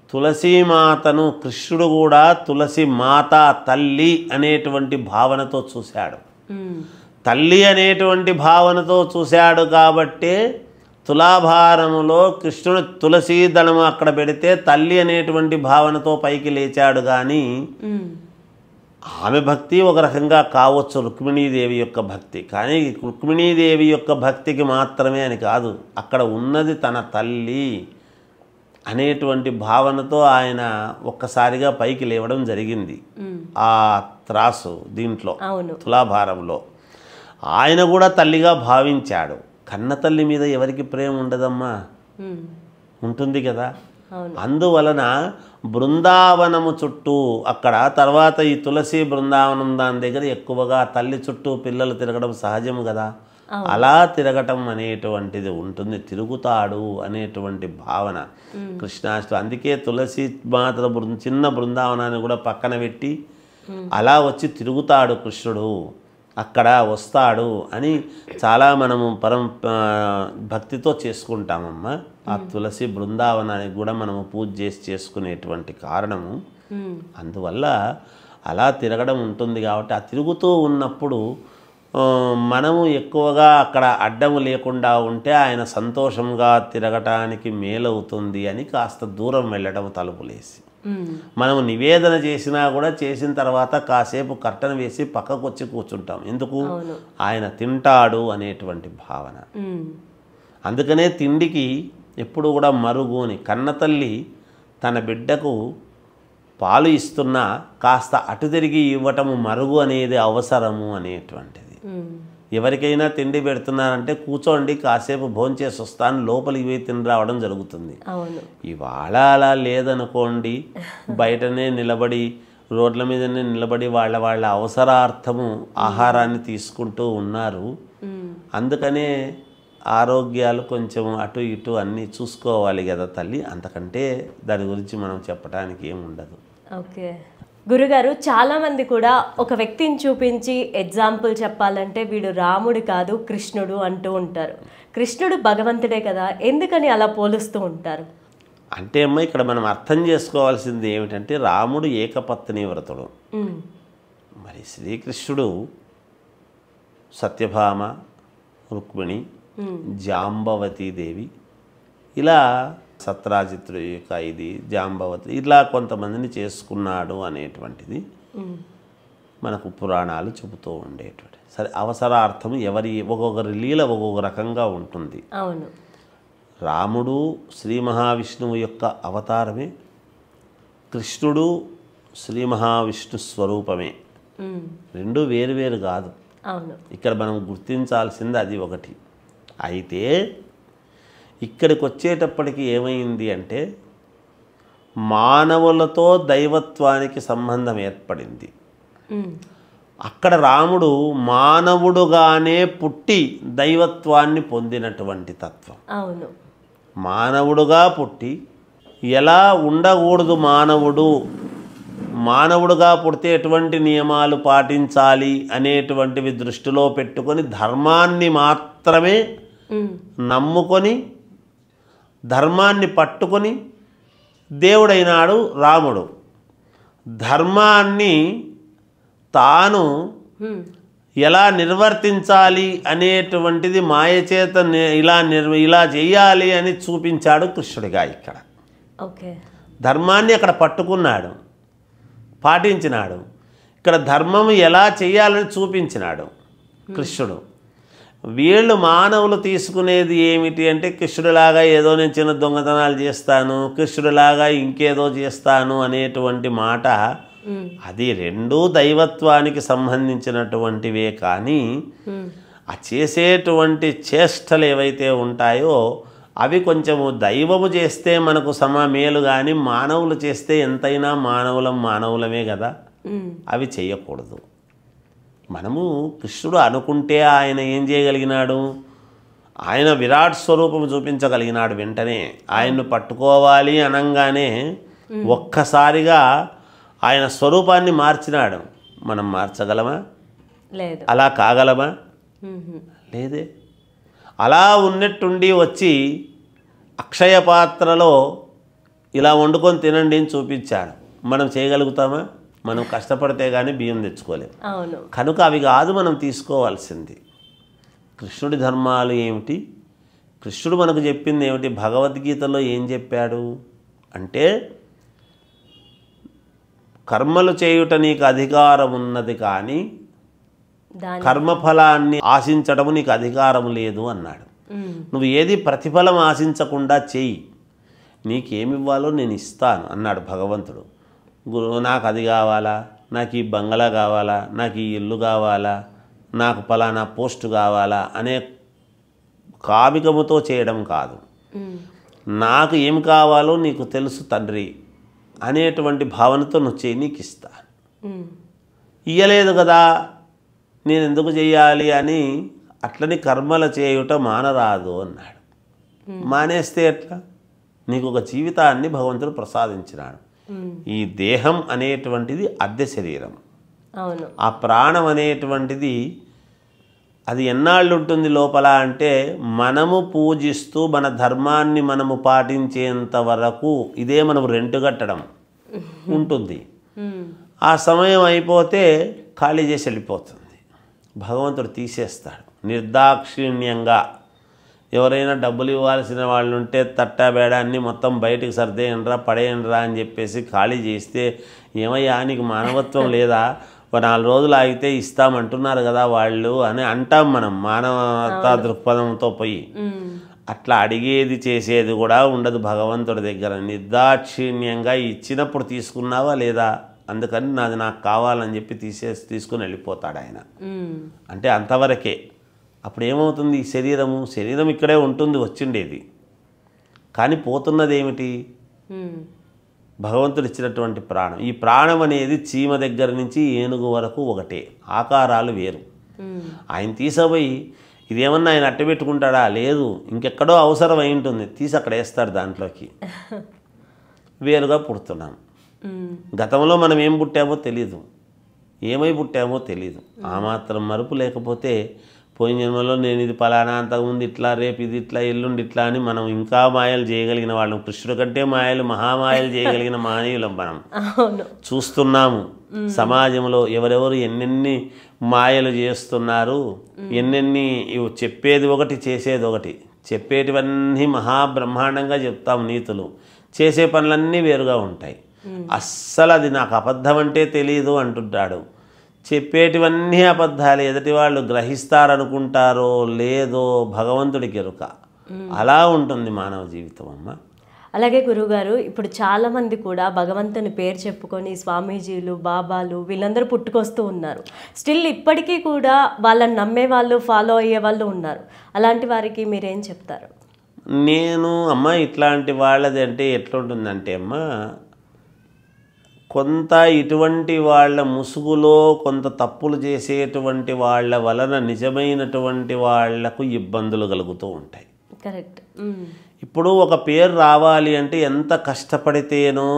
తులసీమాతను కృష్ణుడు కూడా తులసి మాత, తల్లి అనేటువంటి భావనతో చూశాడు. తల్లి అనేటువంటి భావనతో చూశాడు కాబట్టే తులాభారములో కృష్ణుడు తులసీ దళము అక్కడ పెడితే తల్లి అనేటువంటి భావనతో పైకి లేచాడు. కానీ ఆమె భక్తి ఒక రకంగా కావచ్చు, రుక్మిణీదేవి యొక్క భక్తి. కానీ రుక్మిణీదేవి యొక్క భక్తికి మాత్రమే అని కాదు, అక్కడ ఉన్నది తన తల్లి అనేటువంటి భావనతో ఆయన ఒక్కసారిగా పైకి లేవడం జరిగింది. ఆ త్రాసు దీంట్లో తులాభారంలో ఆయన కూడా తల్లిగా భావించాడు. కన్న తల్లి మీద ఎవరికి ప్రేమ ఉండదమ్మా? ఉంటుంది కదా. అందువలన బృందావనము చుట్టూ అక్కడ తర్వాత ఈ తులసి బృందావనం దాని దగ్గర ఎక్కువగా తల్లి చుట్టూ పిల్లలు తిరగడం సహజం కదా. అలా తిరగటం అనేటువంటిది ఉంటుంది, తిరుగుతాడు అనేటువంటి భావన కృష్ణాష్టమి. అందుకే తులసి మాతల చిన్న బృందావనాన్ని కూడా పక్కన పెట్టి అలా వచ్చి తిరుగుతాడు కృష్ణుడు, అక్కడ వస్తాడు అని చాలా మనము భక్తితో చేసుకుంటామమ్మా. ఆ తులసి బృందావనానికి కూడా మనము పూజ చేసుకునేటువంటి కారణము అందువల్ల అలా తిరగడం ఉంటుంది. కాబట్టి ఆ తిరుగుతూ ఉన్నప్పుడు మనము ఎక్కువగా అక్కడ అడ్డము లేకుండా ఉంటే ఆయన సంతోషంగా తిరగటానికి మేలవుతుంది అని కాస్త దూరం వెళ్ళడం తలుపులేసి మనం నివేదన చేసినా కూడా చేసిన తర్వాత కాసేపు కర్టన వేసి పక్కకు వచ్చి కూర్చుంటాం. ఎందుకు? ఆయన తింటాడు అనేటువంటి భావన. అందుకనే తిండికి ఎప్పుడు కూడా మరుగు అని. కన్నతల్లి తన బిడ్డకు పాలు ఇస్తున్నా కాస్త అటు తిరిగి ఇవ్వటము మరుగు అనేది అవసరము అనేటువంటిది. ఎవరికైనా తిండి పెడుతున్నారంటే కూర్చోండి కాసేపు భోంచేసి వస్తాను లోపలికి పోయి తిని రావడం జరుగుతుంది. ఇవాళ అలా లేదనుకోండి, బయటనే నిలబడి రోడ్ల మీదనే నిలబడి వాళ్ళ అవసరార్థము ఆహారాన్ని తీసుకుంటూ ఉన్నారు. అందుకనే ఆరోగ్యాలు కొంచెం అటు ఇటు అన్నీ చూసుకోవాలి కదా తల్లి. అంతకంటే దాని గురించి మనం చెప్పడానికి ఏం ఉండదు. ఓకే గురుగారు, చాలామంది కూడా ఒక వ్యక్తిని చూపించి ఎగ్జాంపుల్ చెప్పాలంటే వీడు రాముడు కాదు కృష్ణుడు అంటూ ఉంటారు. కృష్ణుడు భగవంతుడే కదా, ఎందుకని అలా పోలుస్తూ ఉంటారు? అంటే అమ్మ ఇక్కడ మనం అర్థం చేసుకోవాల్సింది ఏమిటంటే రాముడు ఏకపత్ని వ్రతుడు. మరి శ్రీకృష్ణుడు సత్యభామ, రుక్మిణి, జాంబవతి దేవి, ఇలా సత్రాజిత్తుడు యొక్క ఇది జాంబవతి, ఇలా కొంతమందిని చేసుకున్నాడు అనేటువంటిది మనకు పురాణాలు చెబుతూ ఉండేటువంటి. సరే, అవసరార్థం ఎవరి ఒక్కొక్కరి లీల ఒక్కొక్క రకంగా ఉంటుంది. అవును, రాముడు శ్రీ మహావిష్ణువు యొక్క అవతారమే, కృష్ణుడు శ్రీ మహావిష్ణు స్వరూపమే. రెండు వేరు కాదు. ఇక్కడ మనం గుర్తించాల్సింది అది ఒకటి. అయితే ఇక్కడికి వచ్చేటప్పటికి ఏమైంది అంటే మానవులతో దైవత్వానికి సంబంధం ఏర్పడింది. అక్కడ రాముడు మానవుడుగానే పుట్టి దైవత్వాన్ని పొందినటువంటి తత్వం. అవును, మానవుడుగా పుట్టి ఎలా ఉండకూడదు మానవుడుగా పుడితే ఎటువంటి నియమాలు పాటించాలి అనేటువంటివి దృష్టిలో పెట్టుకొని ధర్మాన్ని మాత్రమే నమ్ముకొని ధర్మాన్ని పట్టుకొని దేవుడైనాడు రాముడు. ధర్మాన్ని తాను ఎలా నిర్వర్తించాలి అనేటువంటిది మాయచేత ఇలా చేయాలి అని చూపించాడు కృష్ణుడిగా. ఇక్కడ ఓకే, ధర్మాన్ని అక్కడ పట్టుకున్నాడు, పాటించినాడు. ఇక్కడ ధర్మం ఎలా చేయాలని చూపించినాడు కృష్ణుడు. వీళ్ళు మానవులు తీసుకునేది ఏమిటి అంటే కృష్ణుడిలాగా ఏదో నేను చిన్న దొంగతనాలు చేస్తాను, కృష్ణుడిలాగా ఇంకేదో చేస్తాను అనేటువంటి మాట. అది రెండూ దైవత్వానికి సంబంధించినటువంటివే. కానీ ఆ చేసేటువంటి చేష్టలు ఏవైతే ఉంటాయో అవి కొంచెము దైవము చేస్తే మనకు మేలు, కానీ మానవులు చేస్తే ఎంతైనా మానవులమే కదా, అవి చేయకూడదు. మనము కృష్ణుడు అనుకుంటే ఆయన ఏం చేయగలిగినాడు? ఆయన విరాట్ స్వరూపము చూపించగలిగినాడు. వెంటనే ఆయన్ను పట్టుకోవాలి అనగానే ఒక్కసారిగా ఆయన స్వరూపాన్ని మార్చినాడు. మనం మార్చగలమా? లేదు. అలా కాగలమా? లేదే. అలా ఉన్నట్టుండి వచ్చి అక్షయ పాత్రలో ఇలా వండుకొని తినండి అని చూపించాడు. మనం చేయగలుగుతామా? మనం కష్టపడితే కానీ బియ్యం తెచ్చుకోలేము. కనుక అవి కాదు మనం తీసుకోవాల్సింది. కృష్ణుడి ధర్మాలు ఏమిటి, కృష్ణుడు మనకు చెప్పింది ఏమిటి, భగవద్గీతలో ఏం చెప్పాడు అంటే కర్మలు చేయుట నీకు అధికారం ఉన్నది, కానీ కర్మఫలాన్ని ఆశించడము నీకు అధికారం లేదు అన్నాడు. నువ్వు ఏది ప్రతిఫలం ఆశించకుండా చెయ్యి, నీకేమివ్వాలో నేను ఇస్తాను అన్నాడు భగవంతుడు. నాకు అది కావాలా, నాకు ఈ బంగళా కావాలా, నాకు ఈ ఇల్లు కావాలా, నాకు పలానా పోస్టు కావాలా అనే కామికముతో చేయడం కాదు. నాకు ఏం కావాలో నీకు తెలుసు తండ్రి అనేటువంటి భావనతో నువ్వు చేయి, నీకు ఇస్తాను. ఇయ్యలేదు కదా నేను ఎందుకు చెయ్యాలి అని అట్లని కర్మలు చేయుట మానరాదు అన్నాడు. మానేస్తే ఎట్లా? నీకు ఒక జీవితాన్ని భగవంతుడు ప్రసాదించినాడు. ఈ దేహం అనేటువంటిది అద్దె శరీరం. ఆ ప్రాణం అనేటువంటిది అది ఎన్నాళ్ళు ఉంటుంది లోపల అంటే మనము పూజిస్తూ మన ధర్మాన్ని మనము పాటించేంత వరకు ఇదే మనం రెంటు కట్టడం ఉంటుంది. ఆ సమయం అయిపోతే ఖాళీ చేసి వెళ్ళిపోతుంది. భగవంతుడు తీసేస్తాడు నిర్దాక్షిణ్యంగా. ఎవరైనా డబ్బులు ఇవ్వాల్సిన వాళ్ళు ఉంటే తట్టా బేడ అన్నీ మొత్తం బయటికి సర్దేయండిరా పడేయండిరా అని చెప్పేసి ఖాళీ చేస్తే ఏమయ్యా నీకు మానవత్వం లేదా, ఒక 4 రోజులు ఆగితే ఇస్తామంటున్నారు కదా వాళ్ళు అని అంటాం మనం మానవతా దృక్పథంతో పోయి. అట్లా అడిగేది చేసేది కూడా ఉండదు భగవంతుడి దగ్గర. నిర్దాక్షిణ్యంగా ఇచ్చినప్పుడు తీసుకున్నావా లేదా, అందుకని నాది నాకు కావాలని చెప్పి తీసుకుని వెళ్ళిపోతాడు ఆయన. అంటే అంతవరకే. అప్పుడు ఏమవుతుంది, ఈ శరీరం ఇక్కడే ఉంటుంది వచ్చిండేది, కానీ పోతున్నది ఏమిటి, భగవంతుడు ఇచ్చినటువంటి ప్రాణం. ఈ ప్రాణం అనేది చీమ దగ్గర నుంచి ఏనుగు వరకు ఒకటే, ఆకారాలు వేరు. ఆయన తీసపోయి ఇదేమన్నా ఆయన అట్ట పెట్టుకుంటాడా, లేదు, ఇంకెక్కడో అవసరం అయి ఉంటుంది, తీసి అక్కడ వేస్తాడు దాంట్లోకి. వేరుగా పుడుతున్నాం. గతంలో మనం ఏం పుట్టామో తెలీదు, ఏమై పుట్టామో తెలీదు. ఆ మాత్రం మరుపు లేకపోతే పోయిన జన్మలో నేను ఇది పలానా, అంతకుముందు ఇట్లా, రేపు ఇది ఇట్లా, ఎల్లుండి ఇట్లా అని మనం ఇంకా మాయలు చేయగలిగిన వాళ్ళం. కృష్ణుడి కంటే మహామాయలు చేయగలిగిన మానవులం మనం. చూస్తున్నాము సమాజంలో ఎవరెవరు ఎన్నెన్ని మాయలు చేస్తున్నారు, ఎన్నెన్ని చెప్పేది ఒకటి చేసేది ఒకటి. చెప్పేటివన్నీ మహాబ్రహ్మాండంగా చెప్తాం నీతులు, చేసే పనులన్నీ వేరుగా ఉంటాయి. అస్సలు అది నాకు అబద్ధం అంటే తెలియదు అంటుంటాడు. చెప్పేటివన్నీ అబద్ధాలు, ఎదుటి వాళ్ళు గ్రహిస్తారనుకుంటారో లేదో భగవంతుడికి ఎరుక. అలా ఉంటుంది మానవ జీవితం అమ్మ. అలాగే గురువుగారు, ఇప్పుడు చాలామంది కూడా భగవంతుని పేరు చెప్పుకొని స్వామీజీలు, బాబాలు వీళ్ళందరూ పుట్టుకొస్తూ ఉన్నారు. స్టిల్ ఇప్పటికీ కూడా వాళ్ళని నమ్మే వాళ్ళు, ఫాలో అయ్యే వాళ్ళు ఉన్నారు. అలాంటి వారికి మీరేం చెప్తారు? నేను అమ్మ ఇట్లాంటి వాళ్ళది అంటే ఎట్లుంటుందంటే అమ్మ, కొంత ఇటువంటి వాళ్ళ ముసుగులో కొంత తప్పులు చేసేటువంటి వాళ్ళ వలన నిజమైనటువంటి వాళ్లకు ఇబ్బందులు కలుగుతూ ఉంటాయి. కరెక్ట్. ఇప్పుడు ఒక పేరు రావాలి అంటే ఎంత కష్టపడితేనో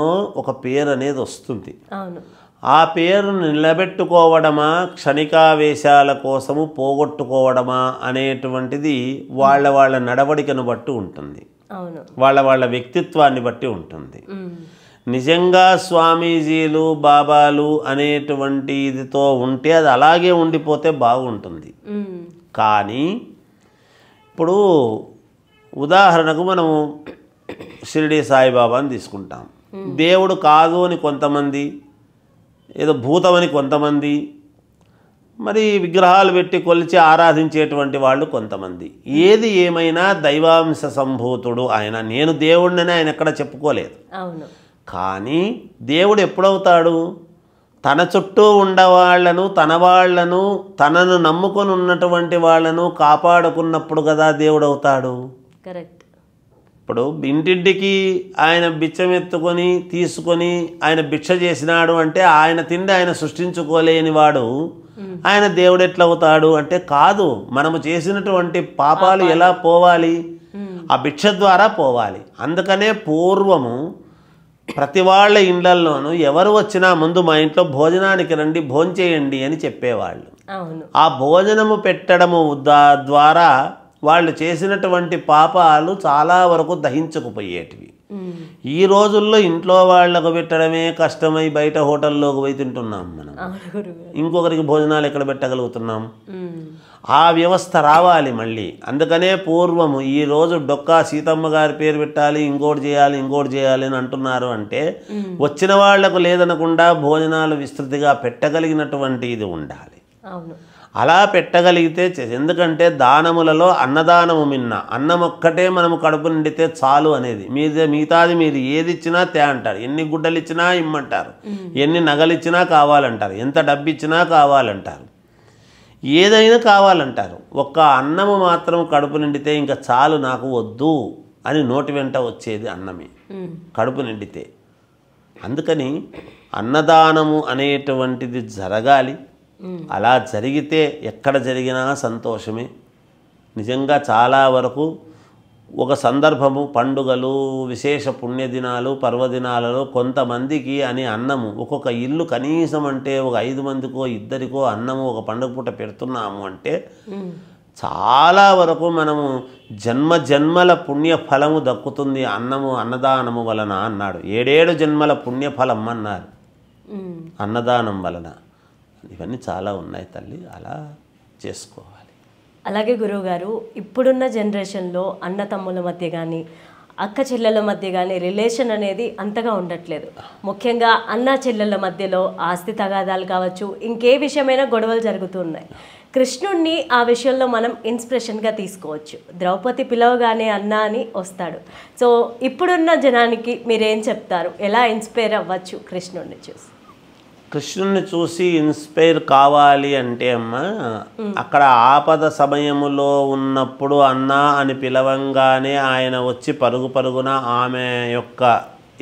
ఒక పేరు అనేది వస్తుంది. అవును. ఆ పేరును నిలబెట్టుకోవడమా, క్షణికావేశాల కోసము పోగొట్టుకోవడమా అనేటువంటిది వాళ్ళ నడవడికను బట్టి ఉంటుంది. అవును. వాళ్ళ వ్యక్తిత్వాన్ని బట్టి ఉంటుంది. నిజంగా స్వామీజీలు, బాబాలు అనేటువంటి ఇదితో ఉంటే అది అలాగే ఉండిపోతే బాగుంటుంది. కానీ ఇప్పుడు ఉదాహరణకు మనము షిరిడి సాయిబాబాని తీసుకుంటాం. దేవుడు కాదు అని కొంతమంది, ఏదో భూతమని కొంతమంది, మరి విగ్రహాలు పెట్టి కొలిచి ఆరాధించేటువంటి వాళ్ళు కొంతమంది. ఏది ఏమైనా దైవాంశ సంభూతుడు ఆయన. నేను దేవుడినని ఆయన ఎక్కడ చెప్పుకోలేదు. అవును. కానీ దేవుడు ఎప్పుడవుతాడు, తన చుట్టూ ఉండవాళ్లను, తన వాళ్లను, తనను నమ్ముకొని ఉన్నటువంటి వాళ్ళను కాపాడుకున్నప్పుడు కదా దేవుడు అవుతాడు. కరెక్ట్. ఇప్పుడు ఇంటింటికి ఆయన బిచ్చమెత్తుకొని తీసుకొని ఆయన భిక్ష చేసినాడు అంటే ఆయన తిండి ఆయన సృష్టించుకోలేని వాడు ఆయన దేవుడు ఎట్లవుతాడు అంటే కాదు. మనము చేసినటువంటి పాపాలు ఎలా పోవాలి, ఆ భిక్ష ద్వారా పోవాలి. అందుకనే పూర్వము ప్రతి వాళ్ళ ఇండ్లల్లోనూ ఎవరు వచ్చినా ముందు మా ఇంట్లో భోజనానికి రండి, భోంచేయండి అని చెప్పేవాళ్ళు. ఆ భోజనము పెట్టడము ద్వారా వాళ్ళు చేసినటువంటి పాపాలు చాలా వరకు దహించకపోయేటివి. ఈ రోజుల్లో ఇంట్లో వాళ్ళకు పెట్టడమే కష్టమై బయట హోటల్లోకి పోయి తింటున్నాం మనం. ఇంకొకరికి భోజనాలు ఎక్కడ పెట్టగలుగుతున్నాం? ఆ వ్యవస్థ రావాలి మళ్ళీ. అందుకనే పూర్వము ఈరోజు డొక్కా సీతమ్మ గారి పేరు పెట్టాలి, ఇంకోటి చేయాలి అని అంటున్నారు. అంటే వచ్చిన వాళ్లకు లేదనకుండా భోజనాలు విస్తృతిగా పెట్టగలిగినటువంటి ఇది ఉండాలి. అలా పెట్టగలిగితే, ఎందుకంటే దానములలో అన్నదానము మిన్న. అన్నం ఒక్కటే మనము కడుపు నిండితే చాలు అనేది. మిగతాది మీరు ఏది ఇచ్చినా తే అంటారు, ఎన్ని గుడ్డలు ఇచ్చినా ఇమ్మంటారు, ఎన్ని నగలు ఇచ్చినా కావాలంటారు, ఎంత డబ్బు ఇచ్చినా కావాలంటారు, ఏదైనా కావాలంటారు. ఒక్క అన్నము మాత్రం కడుపు నిండితే ఇంకా చాలు, నాకు వద్దు అని నోటి వెంట వచ్చేది అన్నమే కడుపు నిండితే. అందుకని అన్నదానము అనేటువంటిది జరగాలి. అలా జరిగితే ఎక్కడ జరిగినా సంతోషమే. నిజంగా చాలా వరకు ఒక సందర్భము, పండుగలు, విశేష పుణ్యదినాలు, పర్వదినాలలో కొంతమందికి అని అన్నము, ఒక్కొక్క ఇల్లు కనీసం అంటే ఒక 5 మందికో 2కో అన్నము ఒక పండుగ పూట పెడుతున్నాము అంటే చాలా వరకు మనము జన్మల పుణ్యఫలము దక్కుతుంది అన్నము, అన్నదానము వలన అన్నాడు. 7 జన్మల పుణ్యఫలం అన్నారు అన్నదానం వలన. ఇవన్నీ చాలా ఉన్నాయి తల్లి, అలా చేసుకోవాలి. అలాగే గురువుగారు, ఇప్పుడున్న జనరేషన్లో అన్న తమ్ముల మధ్య కానీ అక్క చెల్లెల మధ్య కానీ రిలేషన్ అనేది అంతగా ఉండట్లేదు. ముఖ్యంగా అన్న చెల్లెల మధ్యలో ఆస్తి తగాదాలు కావచ్చు, ఇంకే విషయమైనా గొడవలు జరుగుతున్నాయి. కృష్ణుడిని ఆ విషయంలో మనం ఇన్స్పిరేషన్గా తీసుకోవచ్చు. ద్రౌపది పిలవగానే అన్న అని వస్తాడు. సో ఇప్పుడున్న జనానికి మీరేం చెప్తారు? ఎలా ఇన్స్పైర్ అవ్వచ్చు కృష్ణుడిని చూసి? కృష్ణుడిని చూసి ఇన్స్పైర్ కావాలి అంటే అమ్మ, అక్కడ ఆపద సమయములో ఉన్నప్పుడు అన్నా అని పిలవంగానే ఆయన వచ్చి పరుగు పరుగున ఆమె యొక్క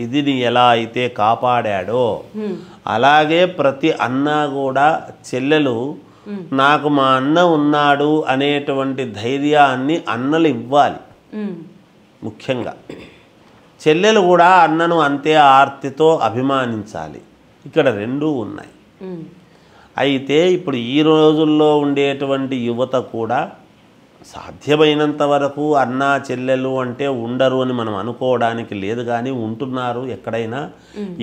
ఇదిని ఎలా అయితే కాపాడాడో, అలాగే ప్రతి అన్న కూడా చెల్లెలు నాకు మా అన్న ఉన్నాడు అనేటువంటి ధైర్యాన్ని అన్నలు ఇవ్వాలి. ముఖ్యంగా చెల్లెలు కూడా అన్నను అంతే ఆర్తితో అభిమానించాలి. ఇక్కడ రెండూ ఉన్నాయి. అయితే ఇప్పుడు ఈ రోజుల్లో ఉండేటువంటి యువత కూడా సాధ్యమైనంత వరకు అన్నా చెల్లెలు అంటే ఉండరు అని మనం అనుకోవడానికి లేదు, కానీ ఉంటున్నారు. ఎక్కడైనా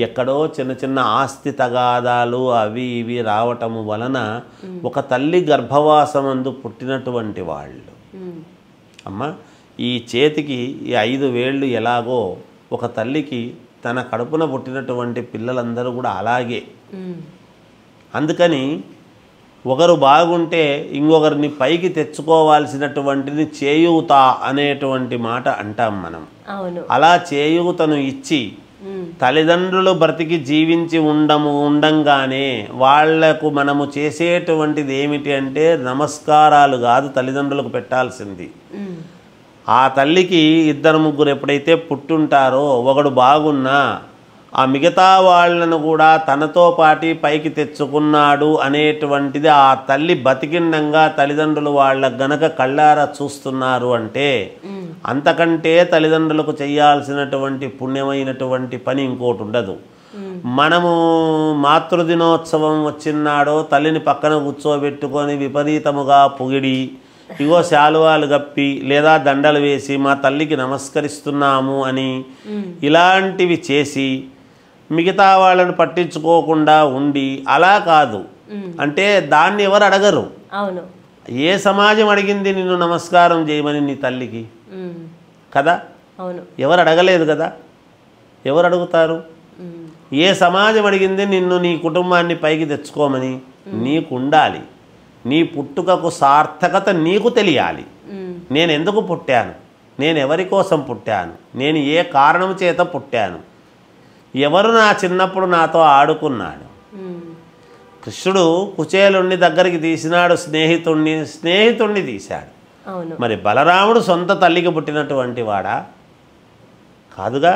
ఎక్కడో చిన్న చిన్న ఆస్తి తగాదాలు అవి ఇవి రావటము వలన ఒక తల్లి గర్భవాసమందు పుట్టినటువంటి వాళ్ళు అమ్మ, ఈ చేతికి ఈ 5 వేళ్ళు ఎలాగో ఒక తల్లికి తన కడుపున పుట్టినటువంటి పిల్లలందరూ కూడా అలాగే. అందుకని ఒకరు బాగుంటే ఇంకొకరిని పైకి తెచ్చుకోవాల్సినటువంటిది చేయూత అనేటువంటి మాట అంటాం మనం. అలా చేయూతను ఇచ్చి తల్లిదండ్రులు బ్రతికి జీవించి ఉండంగానే వాళ్లకు మనము చేసేటువంటిది ఏమిటి అంటే నమస్కారాలు కాదు తల్లిదండ్రులకు పెట్టాల్సింది. ఆ తల్లికి 2-3 ఎప్పుడైతే పుట్టుంటారో ఒకడు బాగున్నా ఆ మిగతా వాళ్ళను కూడా తనతో పాటి పైకి తెచ్చుకున్నాడు అనేటువంటిది ఆ తల్లి బతికిండంగా తల్లిదండ్రులు వాళ్ళ గనక కళ్ళారా చూస్తున్నారు అంటే అంతకంటే తల్లిదండ్రులకు చేయాల్సినటువంటి పుణ్యమైనటువంటి పని ఇంకోటి ఉండదు. మనము మాతృదినోత్సవం వచ్చినాడో తల్లిని పక్కన కూర్చోబెట్టుకొని విపరీతముగా పొగిడి ఇగో శాలువాలు గప్పి లేదా దండలు వేసి మా తల్లికి నమస్కరిస్తున్నాము అని ఇలాంటివి చేసి మిగతా వాళ్ళని పట్టించుకోకుండా ఉండి అలా కాదు అంటే దాన్ని ఎవరు అడగరు. అవును, ఏ సమాజం అడిగింది నిన్ను నమస్కారం చేయమని నీ తల్లికి? కదా, అవును, ఎవరు అడగలేదు కదా. ఎవరు అడుగుతారు? ఏ సమాజం అడిగింది నిన్ను నీ కుటుంబాన్ని పైకి తెచ్చుకోమని? నీకు ఉండాలి. నీ పుట్టుకకు సార్థకత నీకు తెలియాలి. నేను ఎందుకు పుట్టాను, నేను ఎవరి కోసం పుట్టాను, నేను ఏ కారణం చేత పుట్టాను, ఎవరు నా చిన్నప్పుడు నాతో ఆడుకున్నాడు. కృష్ణుడు కుచేలుణ్ణి దగ్గరికి తీసినాడు, స్నేహితుణ్ణి తీశాడు. మరి బలరాముడు సొంత తల్లికి పుట్టినటువంటి వాడా? కాదుగా.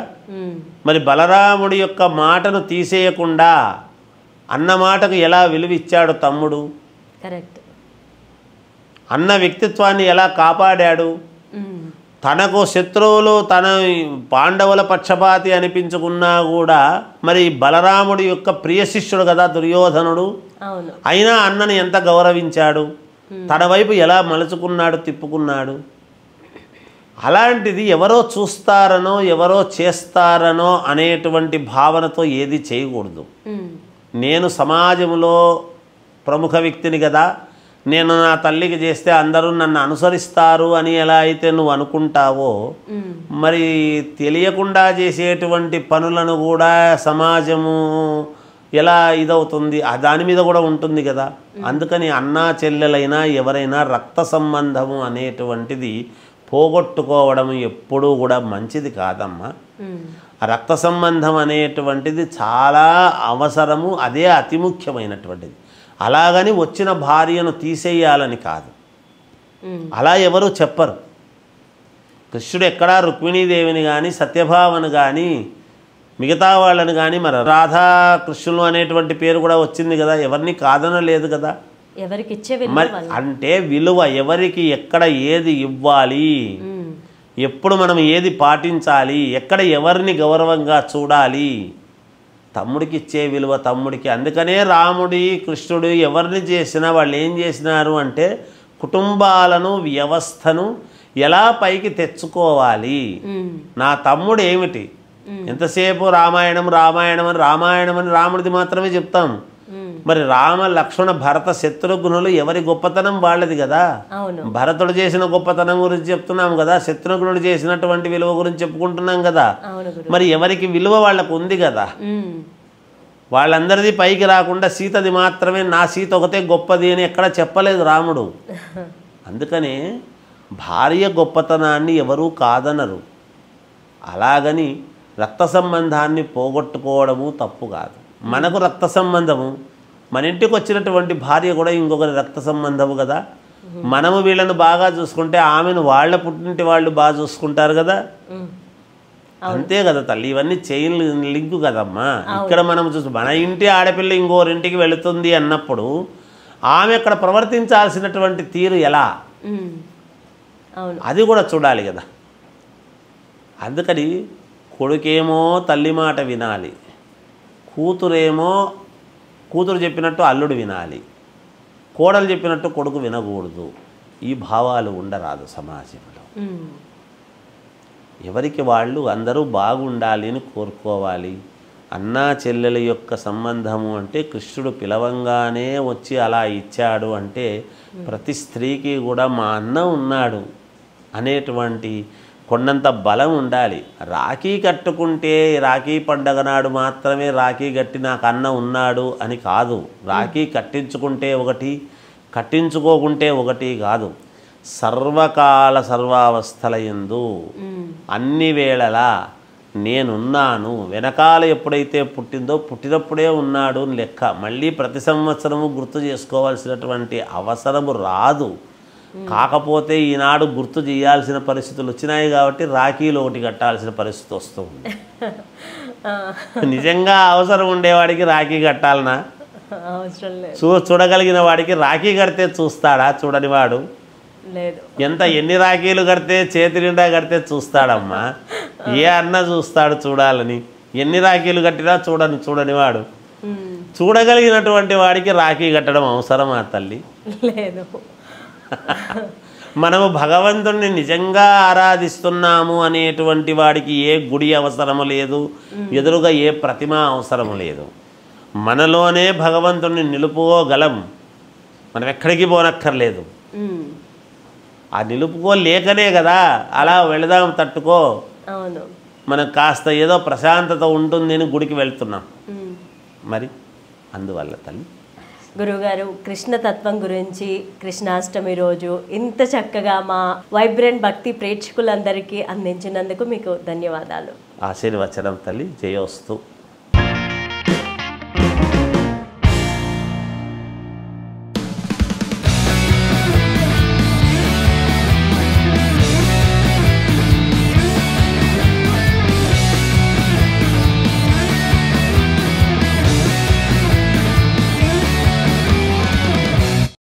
మరి బలరాముడి యొక్క మాటను తీసేయకుండా అన్న మాటకు ఎలా విలువిచ్చాడు తమ్ముడు? కరెక్ట్. అన్న వ్యక్తిత్వాన్ని ఎలా కాపాడాడు? తనకు శత్రువులు తన పాండవుల పక్షపాతి అనిపించుకున్నా కూడా మరి బలరాముడి యొక్క ప్రియ శిష్యుడు కదా దుర్యోధనుడు. అయినా అన్నని ఎంత గౌరవించాడు, తన వైపు ఎలా మలుచుకున్నాడు, తిప్పుకున్నాడు. అలాంటిది ఎవరో చూస్తారనో ఎవరో చేస్తారనో అనేటువంటి భావనతో ఏది చేయకూడదు. నేను సమాజంలో ప్రముఖ వ్యక్తిని కదా, నేను నా తల్లికి చేస్తే అందరూ నన్ను అనుసరిస్తారు అని ఎలా అయితే నువ్వు అనుకుంటావో మరి తెలియకుండా చేసేటువంటి పనులను కూడా సమాజము ఎలా ఇదవుతుంది దాని మీద కూడా ఉంటుంది కదా. అందుకని అన్నా చెల్లెలైనా ఎవరైనా రక్త సంబంధము అనేటువంటిది పోగొట్టుకోవడం ఎప్పుడూ కూడా మంచిది కాదమ్మా. రక్త సంబంధం అనేటువంటిది చాలా అవసరము, అదే అతి ముఖ్యమైనటువంటిది. అలాగని వచ్చిన భార్యను తీసేయాలని కాదు, అలా ఎవరు చెప్పరు. కృష్ణుడు ఎక్కడా రుక్మిణీదేవిని కానీ సత్యభామను కానీ మిగతా వాళ్ళని కానీ మరి రాధాకృష్ణులు అనేటువంటి పేరు కూడా వచ్చింది కదా, ఎవరిని కాదనలేదు కదా. మరి అంటే విలువ ఎవరికి ఎక్కడ ఏది ఇవ్వాలి, ఎప్పుడు మనం ఏది పాటించాలి, ఎక్కడ ఎవరిని గౌరవంగా చూడాలి, తమ్ముడికి ఇచ్చే విలువ తమ్ముడికి. అందుకనే రాముడి కృష్ణుడు ఎవరిని చేసినా వాళ్ళు ఏం చేసినారు అంటే కుటుంబాలను వ్యవస్థను ఎలా పైకి తెచ్చుకోవాలి. నా తమ్ముడు ఏమిటి, ఎంతసేపు రామాయణం రామాయణం అని రాముడిది మాత్రమే చెప్తాం. మరి రామ లక్ష్మణ భరత శత్రుఘ్నులు ఎవరి గొప్పతనం వాళ్ళది కదా. అవును. భరతుడు చేసిన గొప్పతనం గురించి చెప్తున్నాం కదా, శత్రుఘ్నుడు చేసినటువంటి విలువ గురించి చెప్పుకుంటున్నాం కదా. అవును గురు. మరి ఎవరికి విలువ వాళ్ళకు ఉంది కదా. వాళ్ళందరిది పైకి రాకుండా సీతది మాత్రమే, నా సీత ఒకతే గొప్పది అని ఎక్కడ చెప్పలేదు రాముడు. అందుకనే భార్య గొప్పతనాన్ని ఎవరూ కాదనరు. అలాగని రక్త సంబంధాన్ని పోగొట్టుకోవడము తప్పు కాదు. మనకు రక్త సంబంధము, మన ఇంటికి వచ్చినటువంటి భార్య కూడా ఇంకొకరి రక్త సంబంధము కదా. మనము వీళ్ళను బాగా చూసుకుంటే ఆమెను వాళ్ళ పుట్టింటి వాళ్ళు బాగా చూసుకుంటారు కదా. అంతే కదా తల్లి, ఇవన్నీ చైన్ లింక్ కదమ్మా. ఇక్కడ మనం చూసి మన ఇంటి ఆడపిల్ల ఇంకోరింటికి వెళుతుంది అన్నప్పుడు ఆమె అక్కడ ప్రవర్తించాల్సినటువంటి తీరు ఎలా, అది కూడా చూడాలి కదా. అందుకని కొడుకేమో తల్లి మాట వినాలి, కూతురు చెప్పినట్టు అల్లుడు వినాలి, కోడలు చెప్పినట్టు కొడుకు వినకూడదు. ఈ భావాలు ఉండరాదు సమాజంలో. ఎవరికి వాళ్ళు అందరూ బాగుండాలి అని కోరుకోవాలి. అన్నా చెల్లెల యొక్క సంబంధము అంటే కృష్ణుడు పిలవంగానే వచ్చి అలా ఇచ్చాడు అంటే ప్రతి స్త్రీకి కూడా మా అన్న ఉన్నాడు అనేటువంటి కొండంత బలం ఉండాలి. రాఖీ కట్టుకుంటే రాఖీ పండగ నాడు మాత్రమే రాఖీ కట్టి నాకు అన్న ఉన్నాడు అని కాదు. రాఖీ కట్టించుకుంటే ఒకటి, కట్టించుకోకుంటే ఒకటి కాదు. సర్వకాల సర్వావస్థల యందు అన్ని వేళలా నేనున్నాను. వెనకాల ఎప్పుడైతే పుట్టిందో పుట్టినప్పుడే ఉన్నాడు అని లెక్క. మళ్ళీ ప్రతి సంవత్సరము గుర్తు చేసుకోవాల్సినటువంటి అవసరము రాదు. కాకపోతే ఈనాడు గుర్తు చేయాల్సిన పరిస్థితులు వచ్చినాయి కాబట్టి రాఖీలో ఒకటి కట్టాల్సిన పరిస్థితి వస్తుంది. నిజంగా అవసరం ఉండేవాడికి రాఖీ కట్టాలనా? చూడగలిగిన వాడికి రాఖీ కడితే చూస్తాడా? చూడని వాడు లేదు. ఎన్ని రాఖీలు కడితే చేతి నిండా కడితే చూస్తాడమ్మా. ఏ అన్న చూస్తాడు చూడాలని? ఎన్ని రాఖీలు కట్టినా చూడని వాడు. చూడగలిగినటువంటి వాడికి రాఖీ కట్టడం అవసరమా తల్లి? లేదు. మనము భగవంతుణ్ణి నిజంగా ఆరాధిస్తున్నాము అనేటువంటి వాడికి ఏ గుడి అవసరము లేదు, ఎదురుగా ఏ ప్రతిమ అవసరము లేదు. మనలోనే భగవంతుణ్ణి నిలుపుకోగలం. మనం ఎక్కడికి పోనక్కర్లేదు. ఆ నిలుపుకోలేకనే కదా అలా వెళదాం తట్టుకో, మనకు కాస్త ఏదో ప్రశాంతత ఉంటుంది అని గుడికి వెళ్తున్నాం. మరి అందువల్ల తల్లి గురువుగారు కృష్ణతత్వం గురించి కృష్ణాష్టమి రోజు ఇంత చక్కగా మా వైబ్రెంట్ భక్తి ప్రేక్షకులందరికీ అందించినందుకు మీకు ధన్యవాదాలు. ఆశీర్వచనం తల్లి. జయోస్తు.